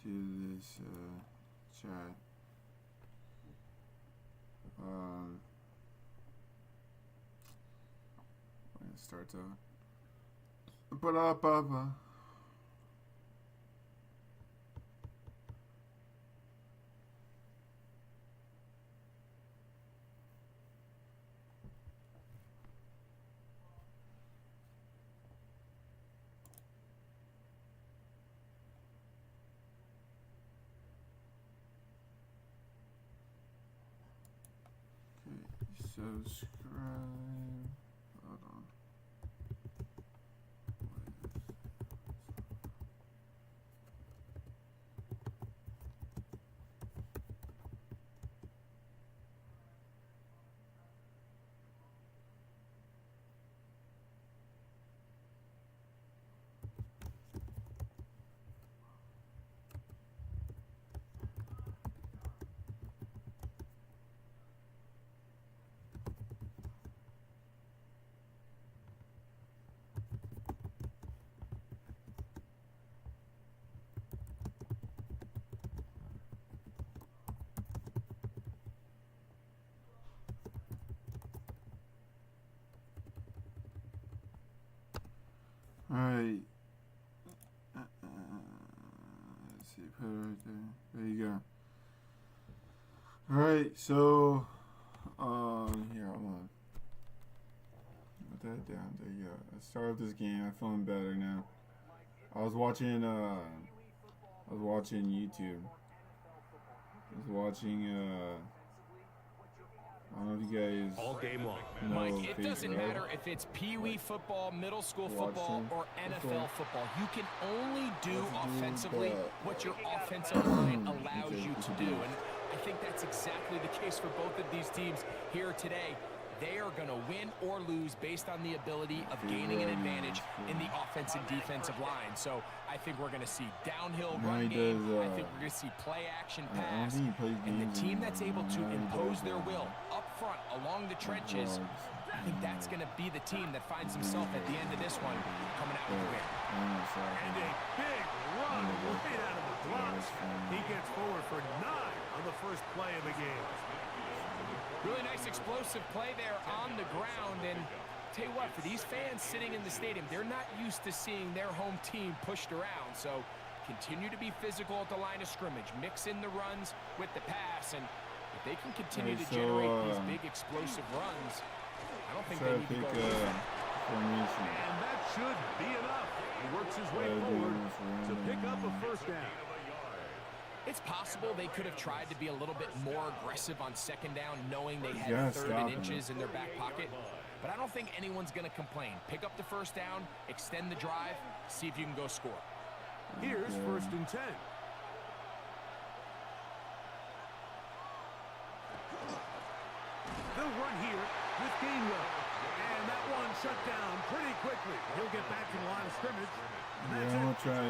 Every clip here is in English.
to this chat. When it starts out. Subscribe. Hold on. Alright. Let's see, put it right there. There you go. Alright, so here, hold on. Put that down. There you go. I started this game. I'm feeling better now. I was watching YouTube. I was watching I don't know if you guys all game long. Mike, it doesn't matter if it's Pee-wee football, middle school football, or NFL football. You can only do offensively what your offensive line allows you to do. And I think that's exactly the case for both of these teams here today. They are going to win or lose based on the ability of gaining an advantage in the offensive defensive line. So I think we're going to see downhill run game. I think we're going to see play action pass. And the team that's able to impose their will up front along the trenches, I think that's going to be the team that finds himself at the end of this one coming out with a win. And a big run right out of the blocks. He gets forward for 9 on the first play of the game. Really nice explosive play there on the ground, and tell you what, for these fans sitting in the stadium, they're not used to seeing their home team pushed around, so continue to be physical at the line of scrimmage, mix in the runs with the pass, and if they can continue to generate these big explosive runs, I don't think they need to go away. And that should be enough. He works his way forward to pick up a first down. It's possible they could have tried to be a little bit more aggressive on second down, knowing they had 3rd and inches in their back pocket. But I don't think anyone's going to complain. Pick up the first down, extend the drive, see if you can go score. Here's 1st and 10. They'll run here with Gainwell. And that one shut down pretty quickly. He'll get back to the line of scrimmage. Yeah, I'm gonna try.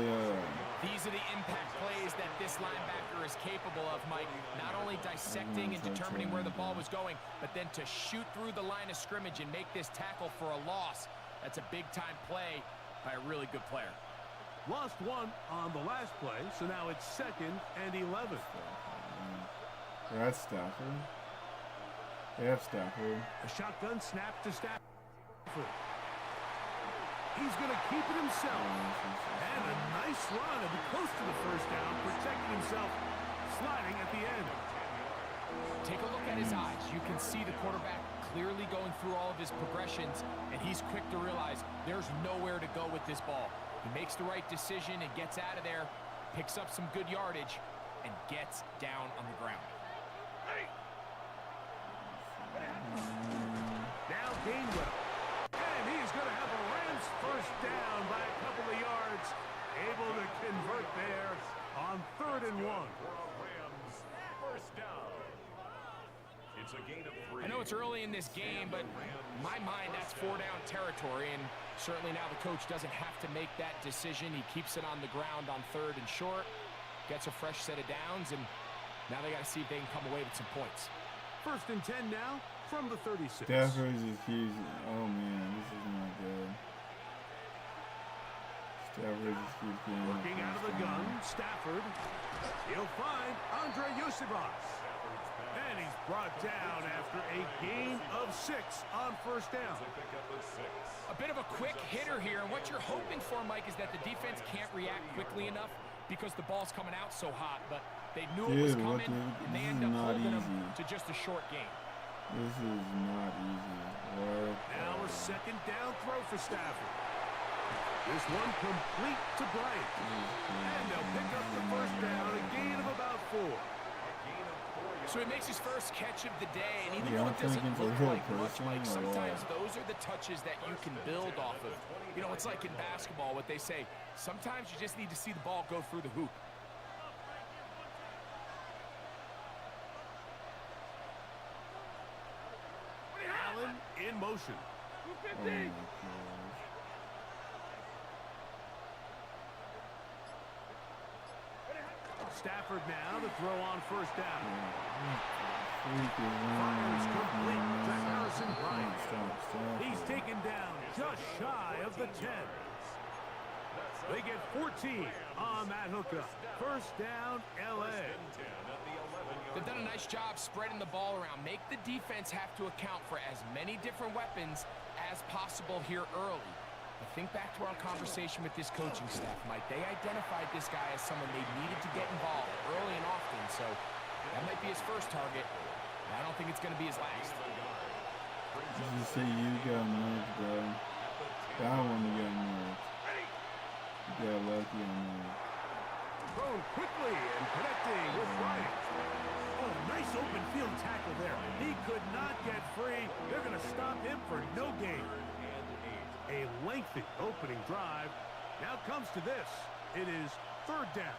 These are the impact plays that this linebacker is capable of, Mike. Not only dissecting and determining where the ball was going, but then to shoot through the line of scrimmage and make this tackle for a loss. That's a big-time play by a really good player. Lost 1 on the last play, so now it's 2nd and 11. That's Stafford. They have Stafford. A shotgun snap to Stafford. He's going to keep it himself. And a nice run and close to the first down, protecting himself, sliding at the end. Take a look at his eyes. You can see the quarterback clearly going through all of his progressions, and he's quick to realize there's nowhere to go with this ball. He makes the right decision and gets out of there, picks up some good yardage, and gets down on the ground. Now Gainwell. And he's going to have a Rams first down by a couple of yards. Able to convert there on 3rd and 1. Rams first down. It's a gain of 3. I know it's early in this game, but in my mind, that's 4-down territory, and certainly now the coach doesn't have to make that decision. He keeps it on the ground on 3rd and short, gets a fresh set of downs, and now they got to see if they can come away with some points. 1st and 10 now from the 36. Stafford is huge. Oh man, this is not good. Stafford just keeps getting Working out of the gun, Stafford. He'll find Andre Yosibas. And he's brought down after a gain of 6 on first down. A bit of a quick hitter here, and what you're hoping for, Mike, is that the defense can't react quickly enough because the ball's coming out so hot, but they knew it was coming, and they end up holding him to just a short gain. This is not easy. Now a second down throw for Stafford. This one complete to Bryant. And they'll pick up the first down, a gain of about 4. So he makes his first catch of the day, and even though it doesn't look like much, Mike, sometimes those are the touches that you can build off of. You know, it's like in basketball, what they say, sometimes you just need to see the ball go through the hoop. Allen in motion. Stafford now to throw on first down. Fires complete to Harrison Bryant. He's taken down just shy of the 10. They get 14 on that hookup. First down, L.A. They've done a nice job spreading the ball around. Make the defense have to account for as many different weapons as possible here early. But think back to our conversation with this coaching staff, Mike. They identified this guy as someone they needed to get involved early and often, so that might be his first target. But I don't think it's going to be his last. You say you got nerfed, bro. That one you got nerfed. You got lucky on that. Thrown quickly and connecting with Bryant. Oh, nice open field tackle there. He could not get free. They're going to stop him for no gain. A lengthy opening drive. Now comes to this. It is third down.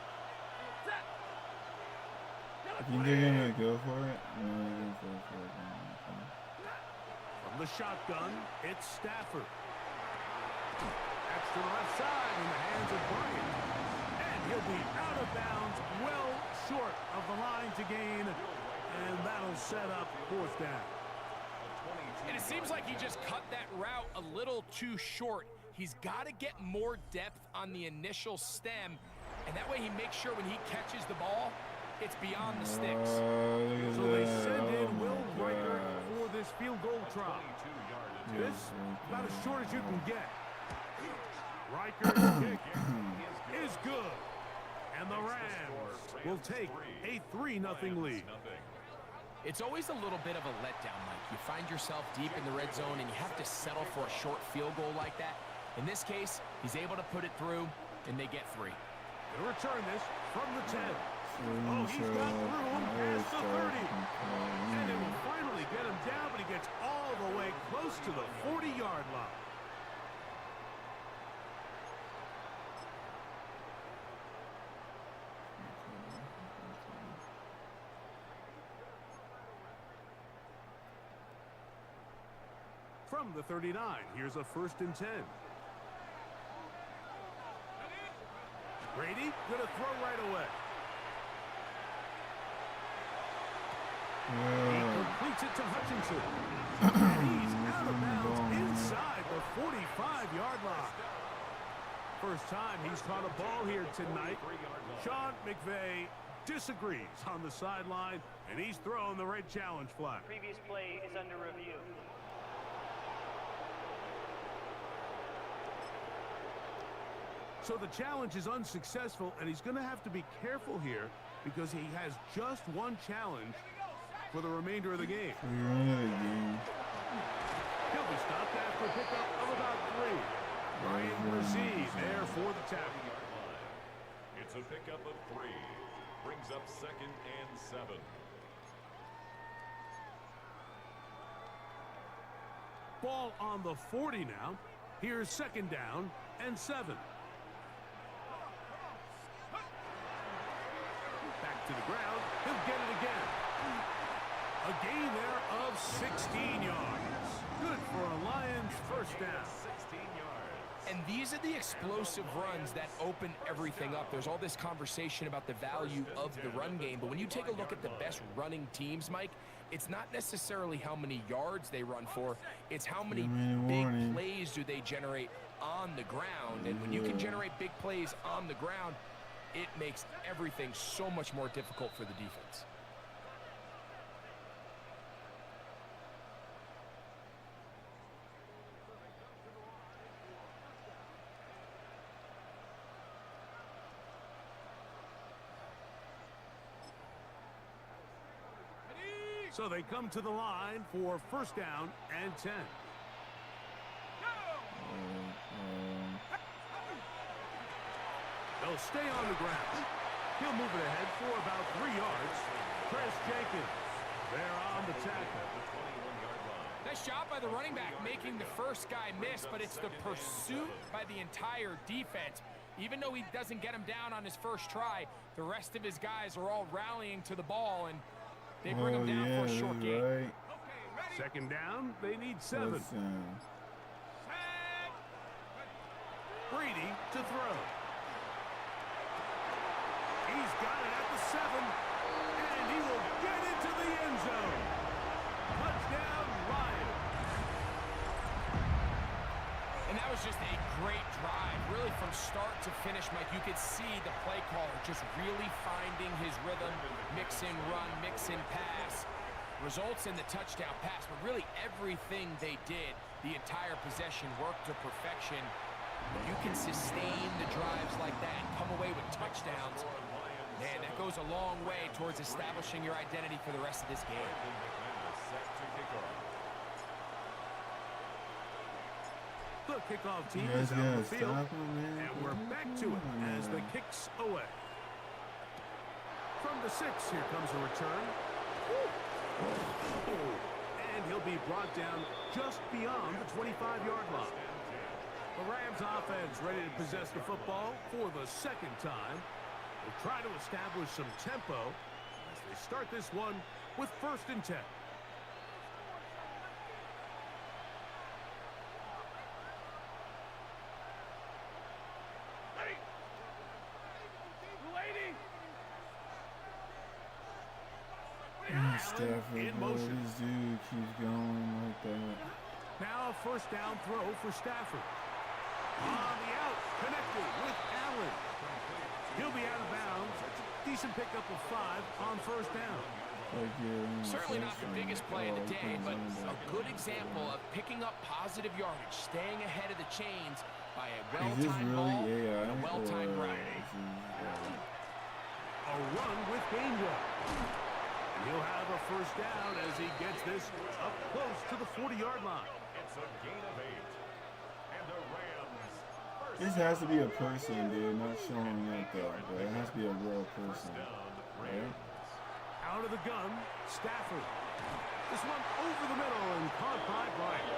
I think they're going to go for it. No, they're going to go for it. From the shotgun, it's Stafford. That's to the left side in the hands of Bryant. And he'll be out of bounds, well short of the line to gain. And that'll set up fourth down. And it seems like he just cut that route a little too short. He's got to get more depth on the initial stem, and that way he makes sure when he catches the ball, it's beyond the sticks. So they send in Will Riker for this field goal try. This about as short as you can get. Riker's kick is good, and the Rams will take a 3-0 lead. It's always a little bit of a letdown, Mike. You find yourself deep in the red zone and you have to settle for a short field goal like that. In this case, he's able to put it through, and they get 3. They'll return this from the 10. Oh, he's got room past the 30. And it will finally get him down, but he gets all the way close to the 40-yard line. From the 39, here's a 1st and 10. Brady gonna throw right away. He completes it to Hutchinson. And he's out of bounds inside the 45-yard line. First time he's caught a ball here tonight. Sean McVay disagrees on the sideline, and he's throwing the red challenge flag. Previous play is under review. So the challenge is unsuccessful, and he's going to have to be careful here because he has just one challenge for the remainder of the game. He'll be stopped after a pickup of about 3. Ryan Brzee there for the tackle. It's a pickup of 3. Brings up 2nd and 7. Ball on the 40 now. Here's 2nd down and 7. Back to the ground. He'll get it again. A gain there of 16 yards. Good for a Lions first down. 16 yards. And these are the explosive runs that open everything up. There's all this conversation about the value of the run game, but when you take a look at the best running teams, Mike, it's not necessarily how many yards they run for, it's how many big plays do they generate on the ground. And when you can generate big plays on the ground, it makes everything so much more difficult for the defense. So they come to the line for first down and 10. They'll stay on the ground. He'll move it ahead for about 3 yards. Chris Jenkins, there on the tackle. Nice job by the running back making the first guy miss, but it's the pursuit by the entire defense. Even though he doesn't get him down on his first try, the rest of his guys are all rallying to the ball, and they bring him down for a short gain. Right. Second down, they need 7. Brady to throw. He's got it at the 7, and he will get into the end zone. Touchdown, Lions. And that was just a great drive, really from start to finish, Mike. You could see the play caller just really finding his rhythm, mix in run, mix in pass. Results in the touchdown pass, but really everything they did, the entire possession worked to perfection. When you can sustain the drives like that and come away with touchdowns, man, that goes a long way towards establishing your identity for the rest of this game. The kickoff team is out of the field, and we're back to it as the kick's away. From the 6, here comes a return. And he'll be brought down just beyond the 25-yard line. The Rams offense ready to possess the football for the second time. They'll try to establish some tempo as they start this one with first and 10. Stafford, bro, this dude keeps going like that. Now a first down throw for Stafford. On the out, connected with Allen. He'll be out of bounds. Decent pickup of 5 on first down. Certainly not the biggest play of the day, but a good example of picking up positive yardage, staying ahead of the chains by a well-timed ball and a well-timed route. A run with Gainwell. He'll have a first down as he gets this up close to the 40-yard line. It's a gain of 8. And the Rams. This has to be a person, dude, not showing up though, but it has to be a real person. Right? Out of the gun, Stafford. This one over the middle and caught by Bryant.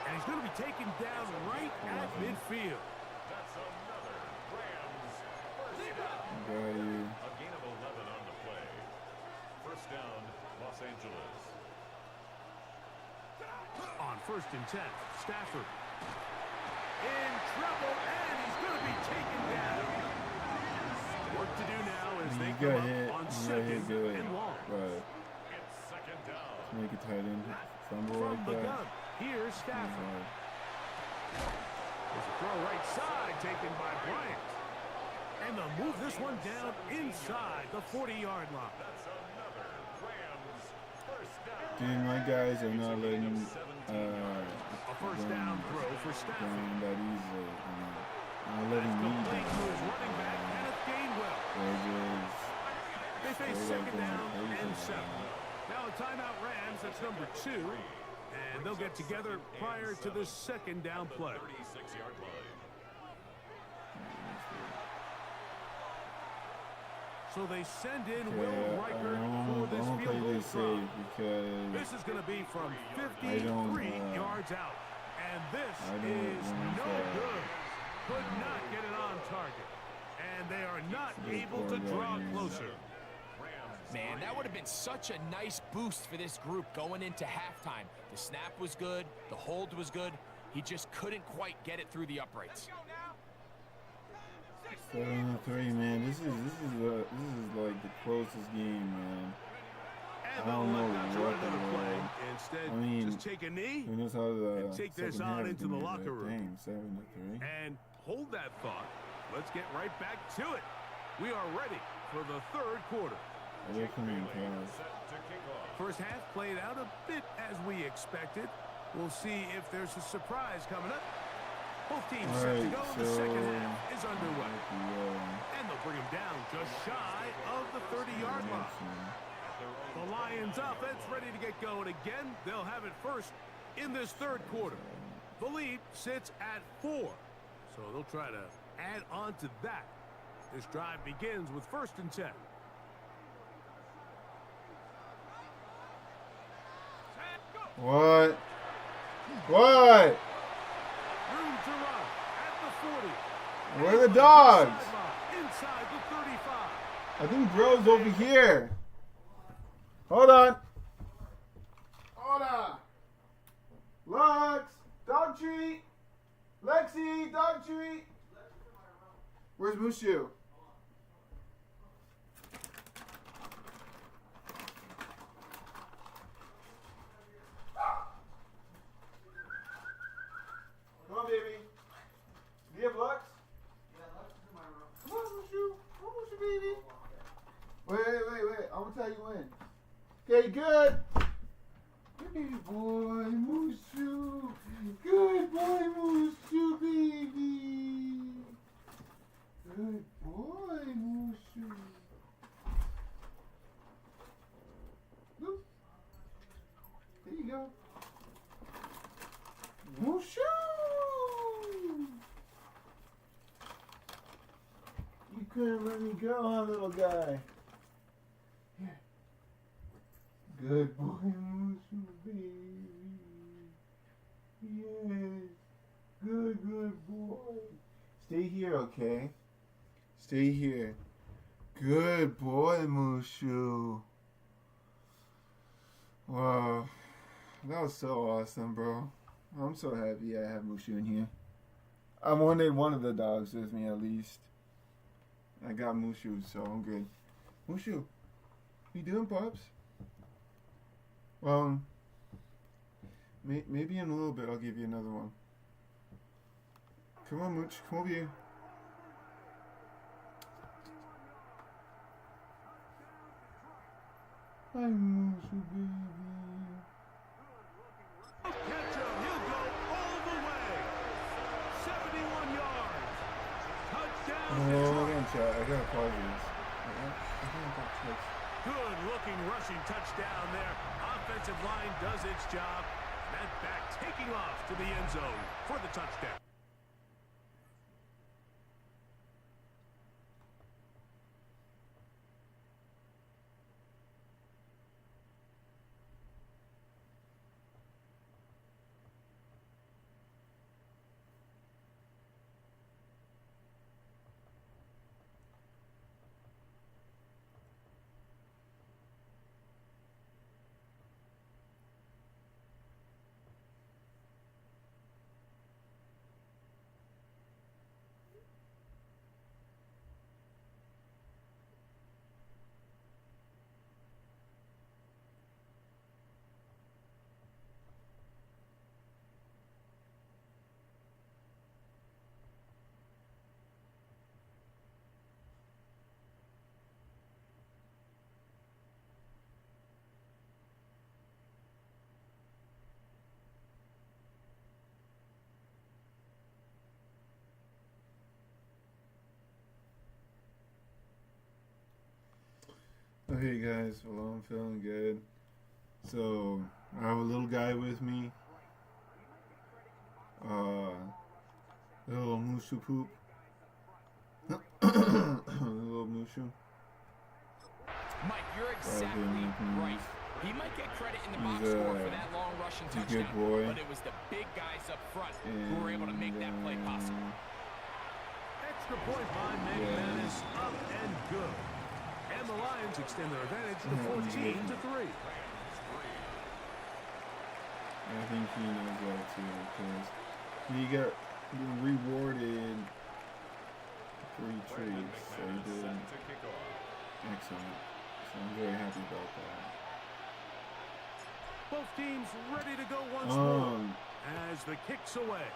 And he's going to be taken down right at midfield. That's another Rams first down. Got you. A gain of 11 on the play. First down, Los Angeles. On first and 10, Stafford. In trouble, and he's going to be taken down. Work to do now as they come up on second and long. Right. It's second down. Make a tight end fumble From like the that. gun, here's Stafford. There's a throw right side taken by Bryant. And they'll move this one down inside the 40-yard line. That's another Rams first down. Dude, my guys are not letting A first down throw for Stafford. going that easily. Not letting me Complete to his down. running back, Kenneth Gainwell. They're just They face straight up second going down crazy and right 7. now. Now a timeout Rams, that's number 2. And they'll get together prior to the second down play. 36-yard line. So they send in Yeah, Will Riker for this I'm gonna field play goal this try. safe because This is going to be from I 53 don't, yards out. And this I don't is want no that. good. Could not get it on target. And they are not This able to poor draw guy. closer. Man, that would have been such a nice boost for this group going into halftime. The snap was good, the hold was good, He just couldn't quite get it through the uprights. 7-3, man. This is like the closest game, man. I don't know what the world. Instead, I mean, just take a knee who knows how the and take this second on half is into the gonna be, locker room. Dang, 7-3. And hold that thought. Let's get right back to it. We are ready for the third quarter. They're coming, guys. First half played out a bit as we expected. We'll see if there's a surprise coming up. Both teams set to go, and the second half is underway. And they'll bring him down just shy of the 30-yard line. The Lions offense ready to get going again. They'll have it first in this third quarter. The lead sits at 4. So they'll try to add on to that. This drive begins with 1st and 10. What? What? Room to run at the 40. Where are the dogs? Inside the 35. I think bro's over here. Hold on. Hold on. Lux, dog treat. Lexi, dog treat. Where's Mushu? Come on, baby. Do you have Lux? Yeah, Lux is in my room. Come on, Mushu. Come on, Mushu, baby. Wait. I'm going to tell you when. Okay, good. Good boy, Mushu. Good boy, Mushu, baby. Good boy, Mushu. Look. There you go. Mushu. You couldn't let me go, huh, little guy? Here. Good boy, Mushu, baby. Yes. Good boy. Stay here, okay? Stay here. Good boy, Mushu. Wow. That was so awesome, bro. I'm so happy I have Mushu in here. I wanted one of the dogs with me at least. I got Mushu, so I'm good. Mushu, you doing, Pops? Maybe in a little bit I'll give you another one. Come on, Mooch. Come over here. Hi, Mushu, baby. Catch him. He'll go all the way. 71 yards. Touchdown. I gotta pause this. Good looking rushing touchdown there. Offensive line does its job. That back taking off to the end zone for the touchdown. Okay, guys, well, I'm feeling good. So, I have a little guy with me. Little Mushu poop. Little Mushu. Mike, you're exactly right. He might get credit in the box score for that long rushing touchdown, but it was the big guys up front who were able to make that play possible. Extra point by Madden is up and good. And the Lions extend their advantage to 14-3. I think he knows that too, because He got rewarded 3 trees, so he did excellent. So I'm very happy about that. Both teams ready to go once more as the kick's away.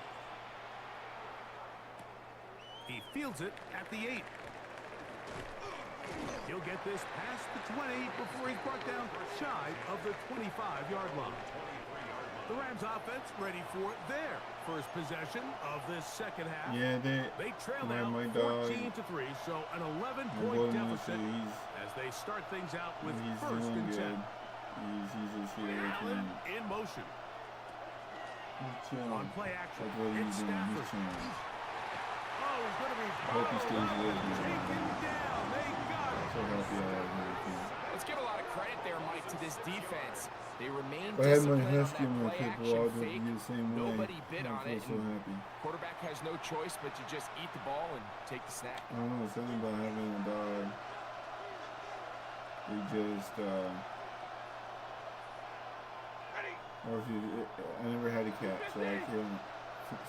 He fields it at the 8. He'll get this past the 20 before he's brought down shy of the 25-yard line. The Rams offense ready for their first possession of this second half. Yeah, they trail now 14-3, so an 11-point deficit as they start things out with first and 10. He's just here. Allen in motion. On play action, it's Stafford. Oh, he's going to be hope he stays with me. Taken down. They got it. So happy I have him. Let's give a lot of credit there, Mike, to this defense. They remain If I had my disciplined on Husky in my that play football, action I'd fake. be the same way. Nobody bid on I it. feel so happy. Quarterback has no choice but to just eat the ball and take the snap. I don't know, something about having a dog. We just, or if you, I never had a cat, so I can't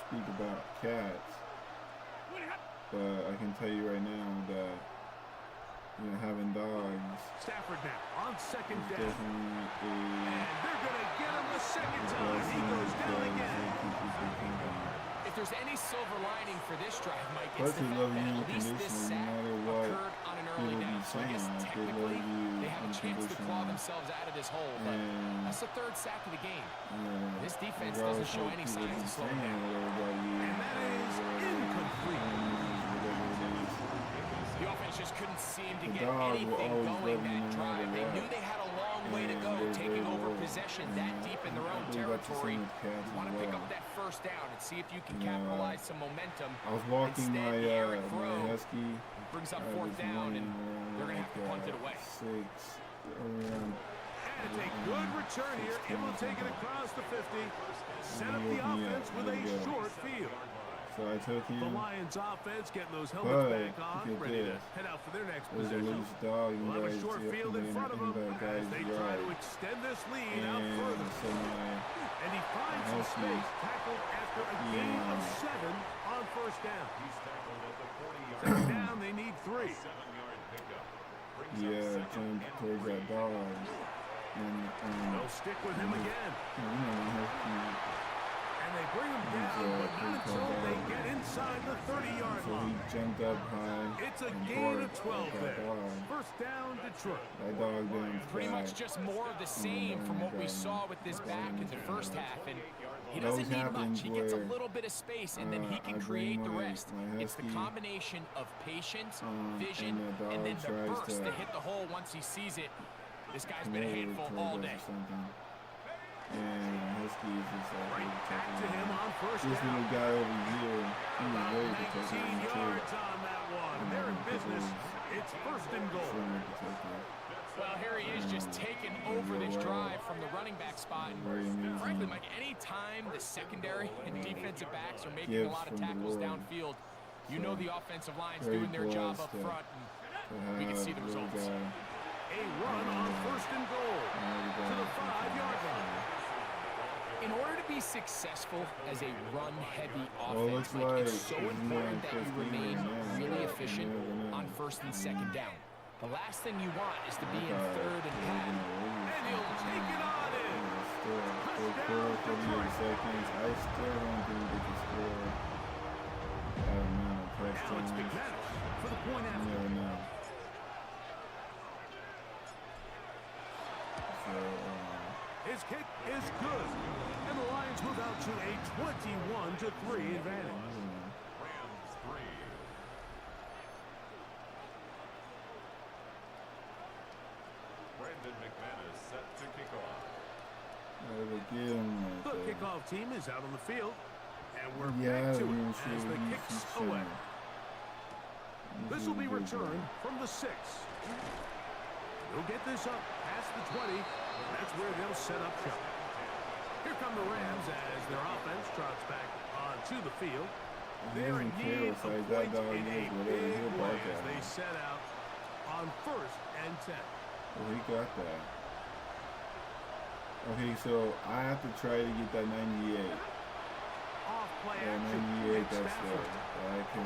speak about cats. But I can tell you right now that, you know, having dogs. Stafford now on second is down. definitely And they're going to get him the second time. He goes down again. If there's any silver lining for this drive, Mike, Plus, it's the they fact love that you at least this unconditionally, sack no matter what occurred on an early people down. be So I guess saying. Like, they love technically you they have a chance to claw unconditionally. themselves out of this hole, but And, that's the third sack of the game. yeah, This defense regardless doesn't show what any people signs be of slowing saying, down. whatever about you, And that is incomplete. whatever it is. The offense just couldn't seem to The get dog will anything always going love you that no drive. matter They what. knew they had a long way to And go, they're taking very over loyal. possession And that deep in their I own believe that's the territory. same with cats Want to as pick well. up that first down and see if you can Yeah. capitalize some momentum. I was walking Instead, my the Eric my throw Husky. brings up I fourth was down, and running they're going to have to like, punt it away. 6 around. And it's a good return here. Able to take it across the 50. Set up the offense with a short field. So I took The him. Lions offense getting those helmets But, back on, look at ready to this. head out for their next There's a possession. loose dog and We'll have a guys short field in front of them as they try to extend this lead out and further. so my And he finds some Husky, space, tackled after a gain of 7 on first down. Second down, they need 3. jumped towards that dog and They'll stick with him again. you know, Husky, And they bring him down, but not until they get inside the 30-yard so he line. jumped up high. It's a and gain of barked 12 at there. that dog. First down, Detroit. That dog didn't Pretty fly. much just more of the same from what we saw with this back in the first half. And he doesn't need much. He gets a little bit of space, and then he can create the rest. It's the combination of patience, vision, and then the burst to hit the hole once he sees it. This guy's been a handful all day. And Husky is just like, Back to him on first this down. little guy over here, he was About ready to take 19 him too. yards on that one. They're in business. It's first and goal. Well, here he is just taking over this drive from the running back spot. And frankly, Mike, any time the secondary and defensive backs are making a lot of tackles downfield, you know the offensive line's doing their job up front, and we can see the results. A run on first and goal to the 5-yard line. In order to be successful as a run-heavy Well, offense, looks Mike, like it's so it's important that you not remain 15 really now. efficient You never know. on first and second down. The last thing you want is to be in Okay. third and pass. And he'll take it on in. Still 48 seconds. I still don't think they can score that amount of Now it's touchdowns. McManus for the point You after. never know. So, His kick is good. And the Lions move out to a 21-3 advantage. Rams 3. Brandon McManus set to kick off. The kickoff team is out on the field. And we're Yeah, back to I'm it sure as the he's kick's showing. away. This will be returned from the 6. They'll get this up past the 20. And that's where they'll set up shop. Here come the Rams as their offense trots back onto the field. They're in need of points in a big way as they set out on first and 10. Oh, he got that. Okay, so I have to try to get that 98. Off play Yeah, action 98, with that's there. Stafford. I can,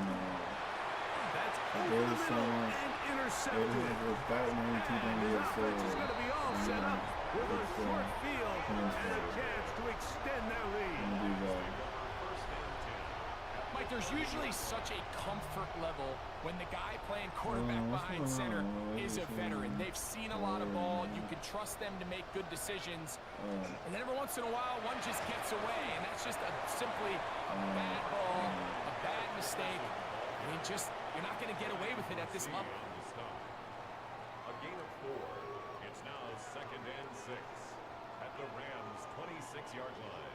That's there over the is middle someone, and it intercepted. was that 92 And don't his get offense is going to be all set up with a it's, short field and a transfer. chance to extend their lead. I'm gonna do that. Mike, there's usually such a comfort level when the guy playing quarterback behind center is a veteran. They've seen a lot of ball. You can trust them to make good decisions. And then every once in a while, one just gets away, and that's just simply a bad ball, a bad mistake. I mean, you're not going to get away with it at this level. A gain of 4. It's now 2nd and 6 at the Rams' 26-yard line.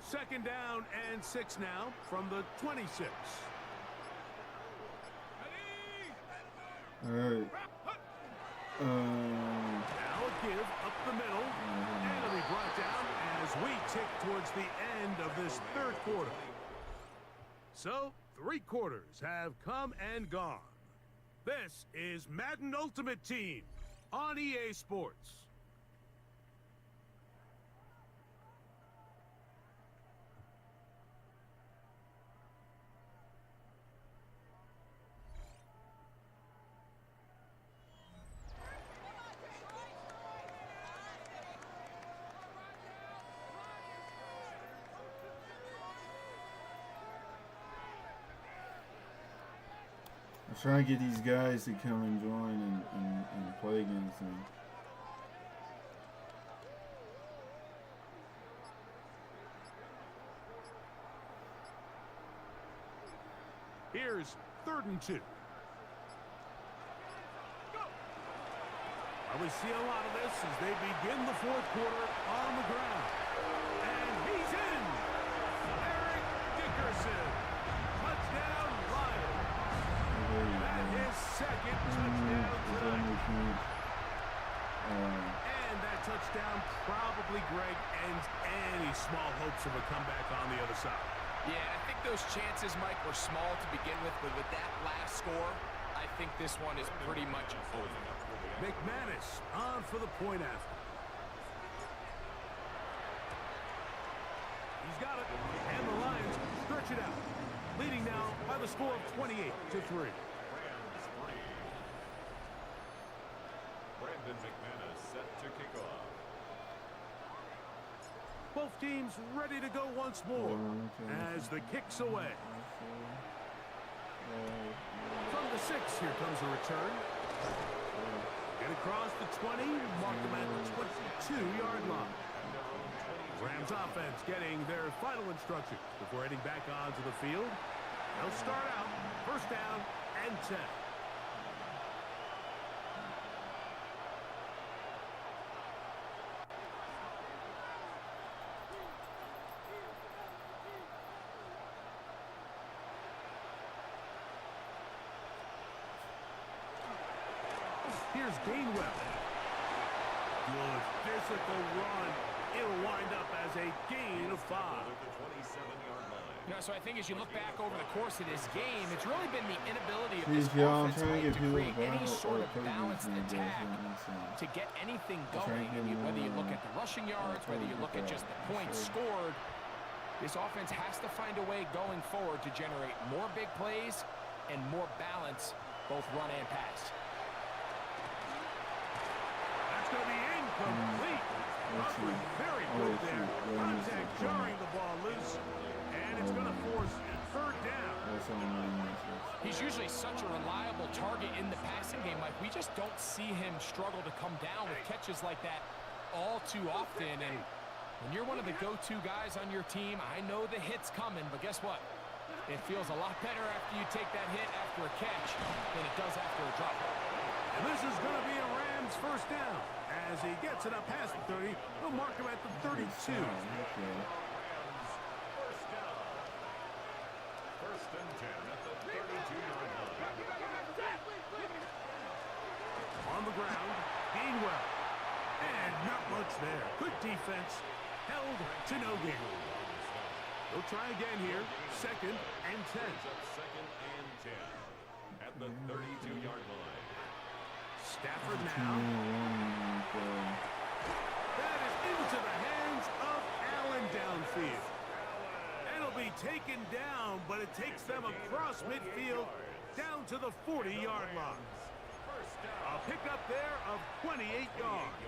Second down and 6 now from the 26. All right. Now a give up the middle, and it'll be brought down as we tick towards the end of this third quarter. So, 3 quarters have come and gone. This is Madden Ultimate Team on EA Sports. I'm trying to get these guys to come and join and play against me. Here's 3rd and 2. Well, we see a lot of this as they begin the 4th quarter on the ground. And he's in! Eric Dickerson. Touchdown, Lions. That is 2nd touchdown tonight. And that touchdown probably, Greg, ends any small hopes of a comeback on the other side. Yeah, I think those chances, Mike, were small to begin with, but with that last score, I think this one is pretty much over. McManus on for the point after. He's got it, and the Lions stretch it out, leading now by the score of 28-3. Rams 3. Brandon McManus set to kick off. Both teams ready to go once more as the kick's away. From the 6, here comes a return. Get across the 20, mark them at the 22-yard line. Rams offense getting their final instructions before heading back onto the field. They'll start out 1st down and 10. Here's Gainwell. Good physical run. It'll wind up as a gain of 5. At the 27-yard line. You know, so I think as you look back over the course of this game, it's really been the inability of Jeez, this y'all, I'm offense trying to get to people create any to sort of play balanced these niggas, attack insane. to get anything I'm trying going. to get Whether you more, look at the rushing yards, whether you look at just the points scored, this offense has to find a way going forward to generate more big plays and more balance, both run and pass. That's going to be incomplete. Humphrey very good there. Contact jarring the ball loose. And it's going to force 3rd down. He's usually such a reliable target in the passing game. Like, we just don't see him struggle to come down with catches like that all too often. And when you're one of the go-to guys on your team, I know the hit's coming, but guess what? It feels a lot better after you take that hit after a catch than it does after a drop. And this is going to be a Rams 1st down. As he gets it up past the 30, they'll mark him at the 32. Rams 1st down. 1st and 10 at the 32-yard line. On the ground, Gainwell. And not much there. Good defense. Held to no gain. They'll try again here. 2nd and 10. 2nd and 10 at the 32-yard line. Stafford now. That is into the hands of Allen downfield. It'll be taken down, but it takes them across midfield down to the 40-yard line. A pickup there of 28 yards.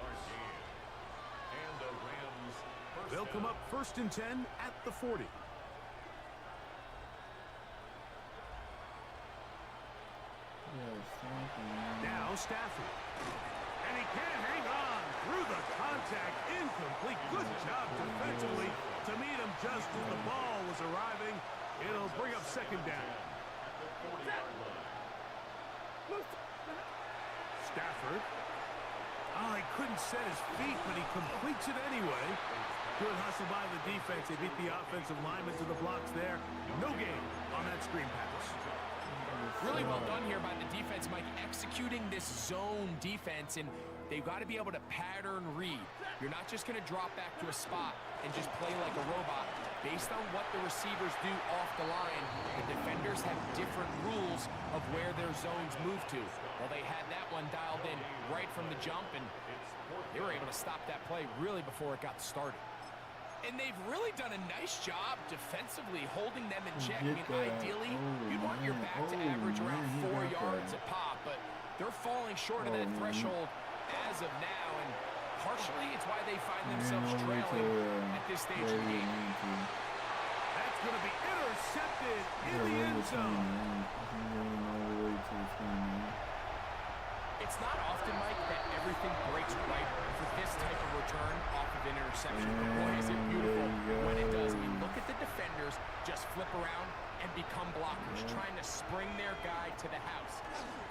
And the Rams first They'll come up 1st and 10 at the 40. Now Stafford. And he can't hang on through the contact. Incomplete. Good job defensively to meet him just as the ball was arriving. It'll bring up 2nd down. Stafford. Oh, he couldn't set his feet, but he completes it anyway. Good hustle by the defense. They beat the offensive lineman to the blocks there. No gain on that screen pass. Really well done here by the defense, Mike, executing this zone defense, and they've got to be able to pattern read. You're not just going to drop back to a spot and just play like a robot. Based on what the receivers do off the line, the defenders have different rules of where their zones move to. Well, they had that one dialed in right from the jump, and they were able to stop that play really before it got started. And they've really done a nice job defensively holding them in check. I mean, ideally, you'd want your back to average around 4 yards a pop, but they're falling short of that threshold as of now, and partially it's why they find themselves trailing at this stage of the game. That's going to be intercepted in the end zone. It's not often, Mike, that everything breaks right for this type of return off of an interception. But boy, is it beautiful when it does. I mean, look at the defenders just flip around and become blockers, trying to spring their guy to the house.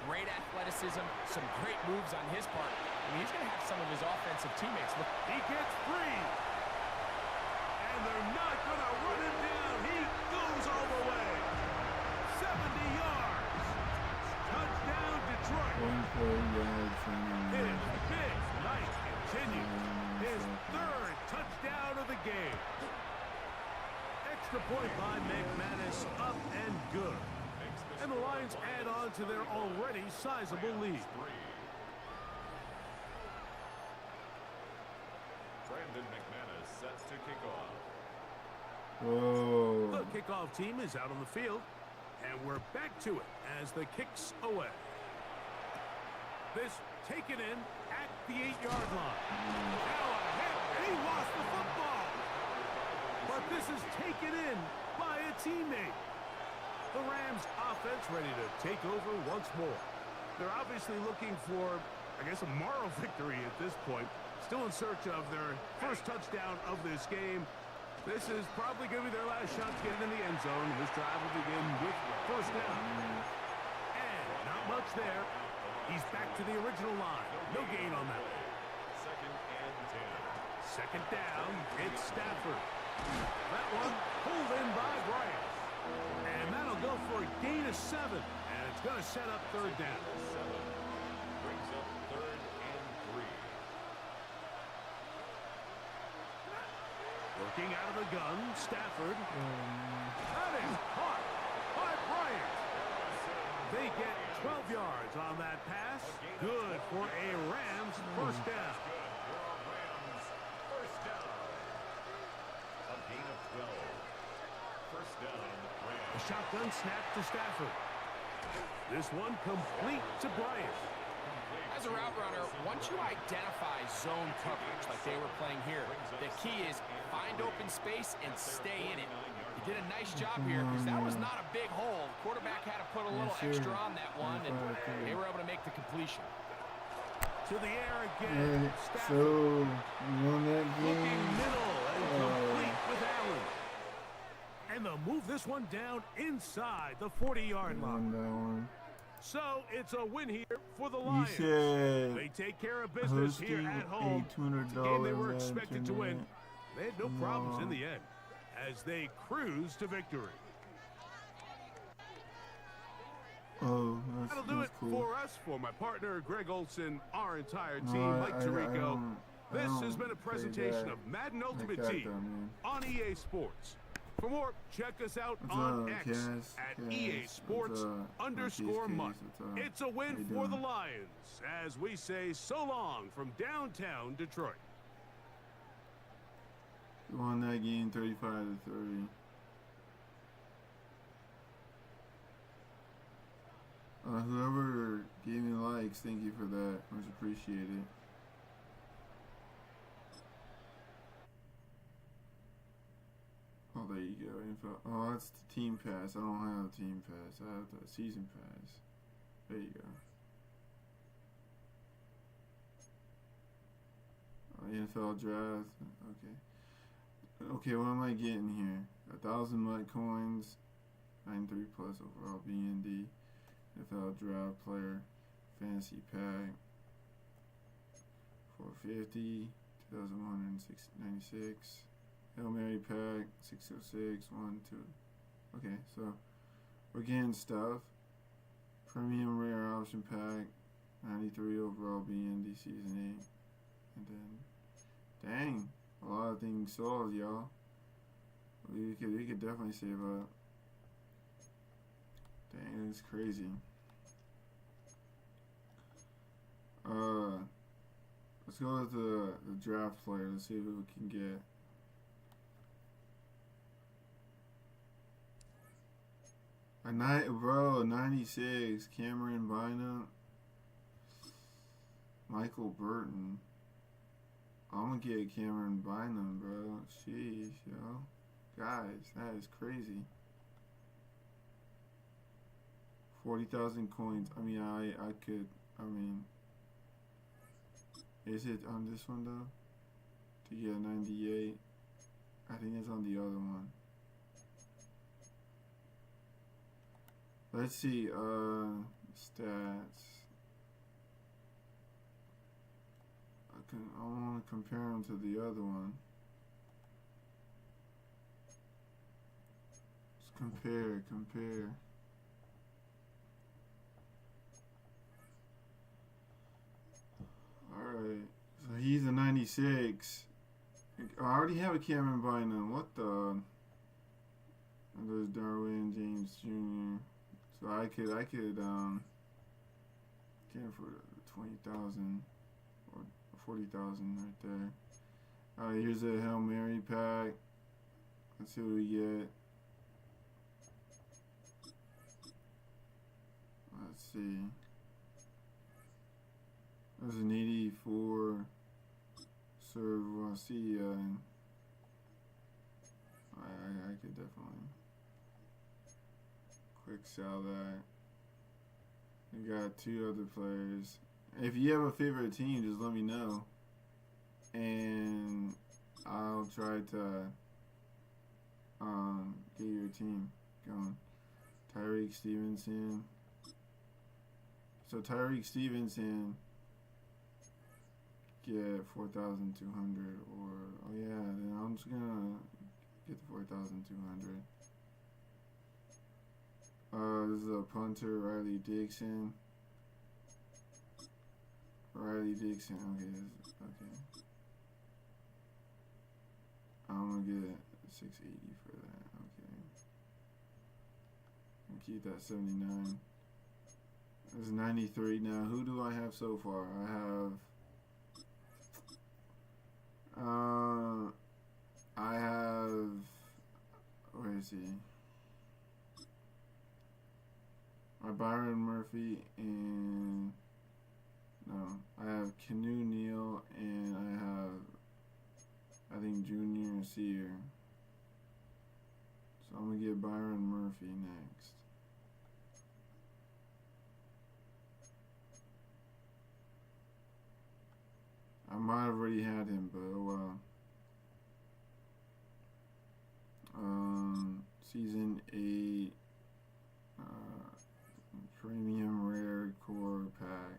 Great athleticism, some great moves on his part. I mean, he's going to have some of his offensive teammates. Look, he gets free. And they're not going to run him down. He goes all the way. 70 yards. Touchdown, Detroit. His big night continues. His 3rd touchdown of the game. Extra point by McManus, up and good. And the Lions add on to their already sizable lead. Brandon McManus set to kick off. The kickoff team is out on the field, and we're back to it as the kick's away. This taken in at the 8-yard line. Now a hit, and he lost the football. But this is taken in by a teammate. The Rams offense ready to take over once more. They're obviously looking for, I guess, a moral victory at this point. Still in search of their first touchdown of this game. This is probably going to be their last shot to get in the end zone. This drive will begin with 1st down. And not much there. He's back to the original line. No gain on that. 2nd and 10. 2nd down, it's Stafford. That one pulled in by Bryant. And that'll go for a gain of 7. And it's going to set up 3rd down. 7 brings up 3rd and 3. Working out of the gun, Stafford. That is caught by Bryant. They get 12 yards on that pass. Good for a Rams 1st down. Rams first down. A gain of 12. 1st down, A Rams. shotgun snap to Stafford. This one complete to Bryant. as a route runner, once you identify zone coverage like they were playing here, the key is find open space and stay in it. He did a nice job here because that was not a big hole. Quarterback had to put a little extra on that one, and they were able to make the completion. To the air again. So, you won that game. Looking middle and complete with Allen. And they'll move this one down inside the 40-yard line. So it's a win here for the Lions. They take care of business here at home. It's a game they were expected to win. They had no problems in the end as they cruise to victory. That'll do it for us. For my partner, Greg Olson, our entire team, Mike Tirico. This has been a presentation of Madden Ultimate Team on EA Sports. For more, check us out What's on up, X Cass? at Cass. EA Sports What's up? _month. What's up? It's a win How you for the doing? Lions as we say so long from downtown Detroit. We won that game 35-30. Whoever gave me likes, thank you for that. Much appreciated. Oh, there you go. Info. Oh, that's the team pass. I don't have the team pass. I have the season pass. There you go. NFL draft. Okay. Okay, what am I getting here? 1,000 mud coins. 93 plus overall BND. NFL draft player. Fantasy pack. 450. 2,196. Hail Mary pack, 606, 1, 2. Okay, so we're getting stuff. Premium rare option pack, 93 overall BND season 8. And then, dang, a lot of things sold, y'all. We could definitely save up. Dang, it's crazy. Let's go with the draft player. Let's see who we can get. Bro, 96, Cameron Bynum, Michael Burton. I'm gonna get Cameron Bynum, bro. Sheesh, yo. Guys, that is crazy. 40,000 coins. I mean, is it on this one though? To get 98? I think it's on the other one. Let's see, stats. I want to compare them to the other one. Let's compare. Alright, so he's a 96. I already have a Cameron Bynum. What the? And there's Darwin James Jr. So I could get him for 20,000 or 40,000 right there. Here's a Hail Mary pack. Let's see what we get. Let's see. There's an 84 serve. See, I could definitely quick sell that. We got two other players. If you have a favorite team, just let me know, and I'll try to get your team going. Tyreek Stevenson. So Tyreek Stevenson get 4,200, or oh yeah, then I'm just gonna get the 4,200. This is a punter, Riley Dixon. Okay, okay. I'm gonna get 680 for that. Okay. And keep that 79. This is 93. Now, who do I have so far? I have. Where is he? Byron Murphy and I have Canoe Neal, and I think Junior Sear. So I'm gonna get Byron Murphy next. I might have already had him, but oh well. Season 8 premium rare core pack.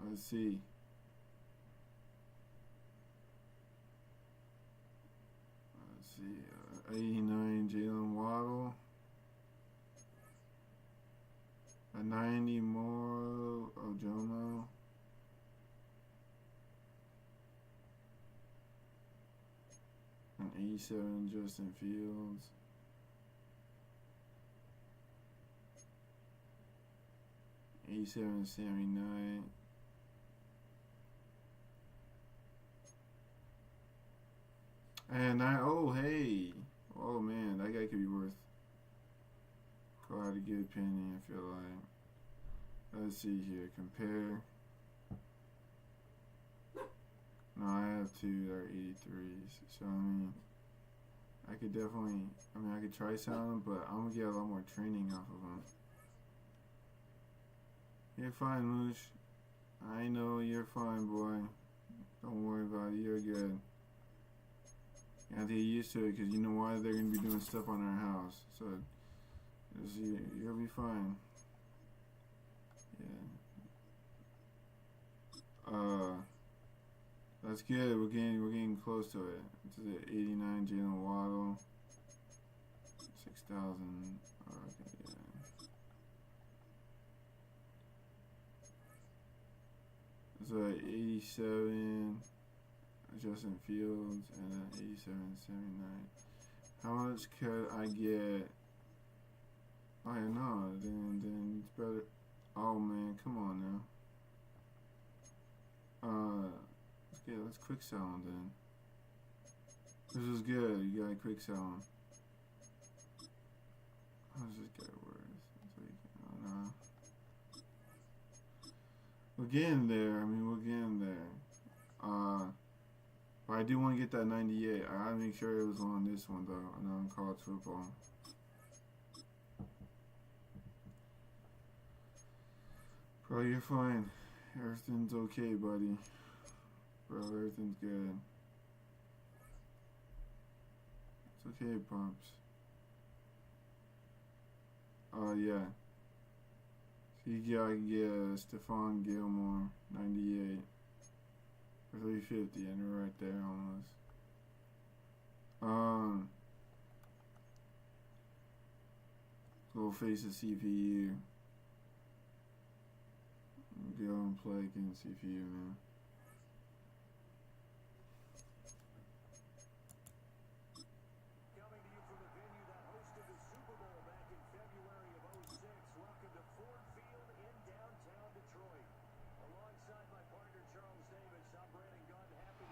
Let's see. Let's see. 89 Jalen Waddle. A 90 more Ojomo. 87 Justin Fields. '87 Sammy Knight. And hey, oh man, that guy could be worth quite a good penny. I feel like. Let's see here. Compare. No, I have two that are 83s. So I mean, I could definitely. I mean, I could try selling them, but I'm gonna get a lot more training off of them. You're fine, Moosh. I know you're fine, boy. Don't worry about it. You're good. You have to get used to it because you know why they're going to be doing stuff on our house. So, you'll be fine. Yeah. That's good. We're getting close to it. It's the 89 Jalen Waddle. 6,000. Okay, yeah. It's 87 Justin Fields and then 87 79. How much could I get? I know. Then it's better. Oh man, come on now. Let's quick sell them then. This is good. You gotta quick sell them. How does this guy worth? Oh no. We're getting there. I mean, we're getting there. But I do want to get that 98. I gotta make sure it was on this one though. I know in college football. Bro, you're fine. Everything's okay, buddy. Bro, everything's good. It's okay, Pumps. Yeah. I can get Stephon Gilmore, 98. For 350, and they're right there almost. Go face the CPU. Go and play against CPU, man.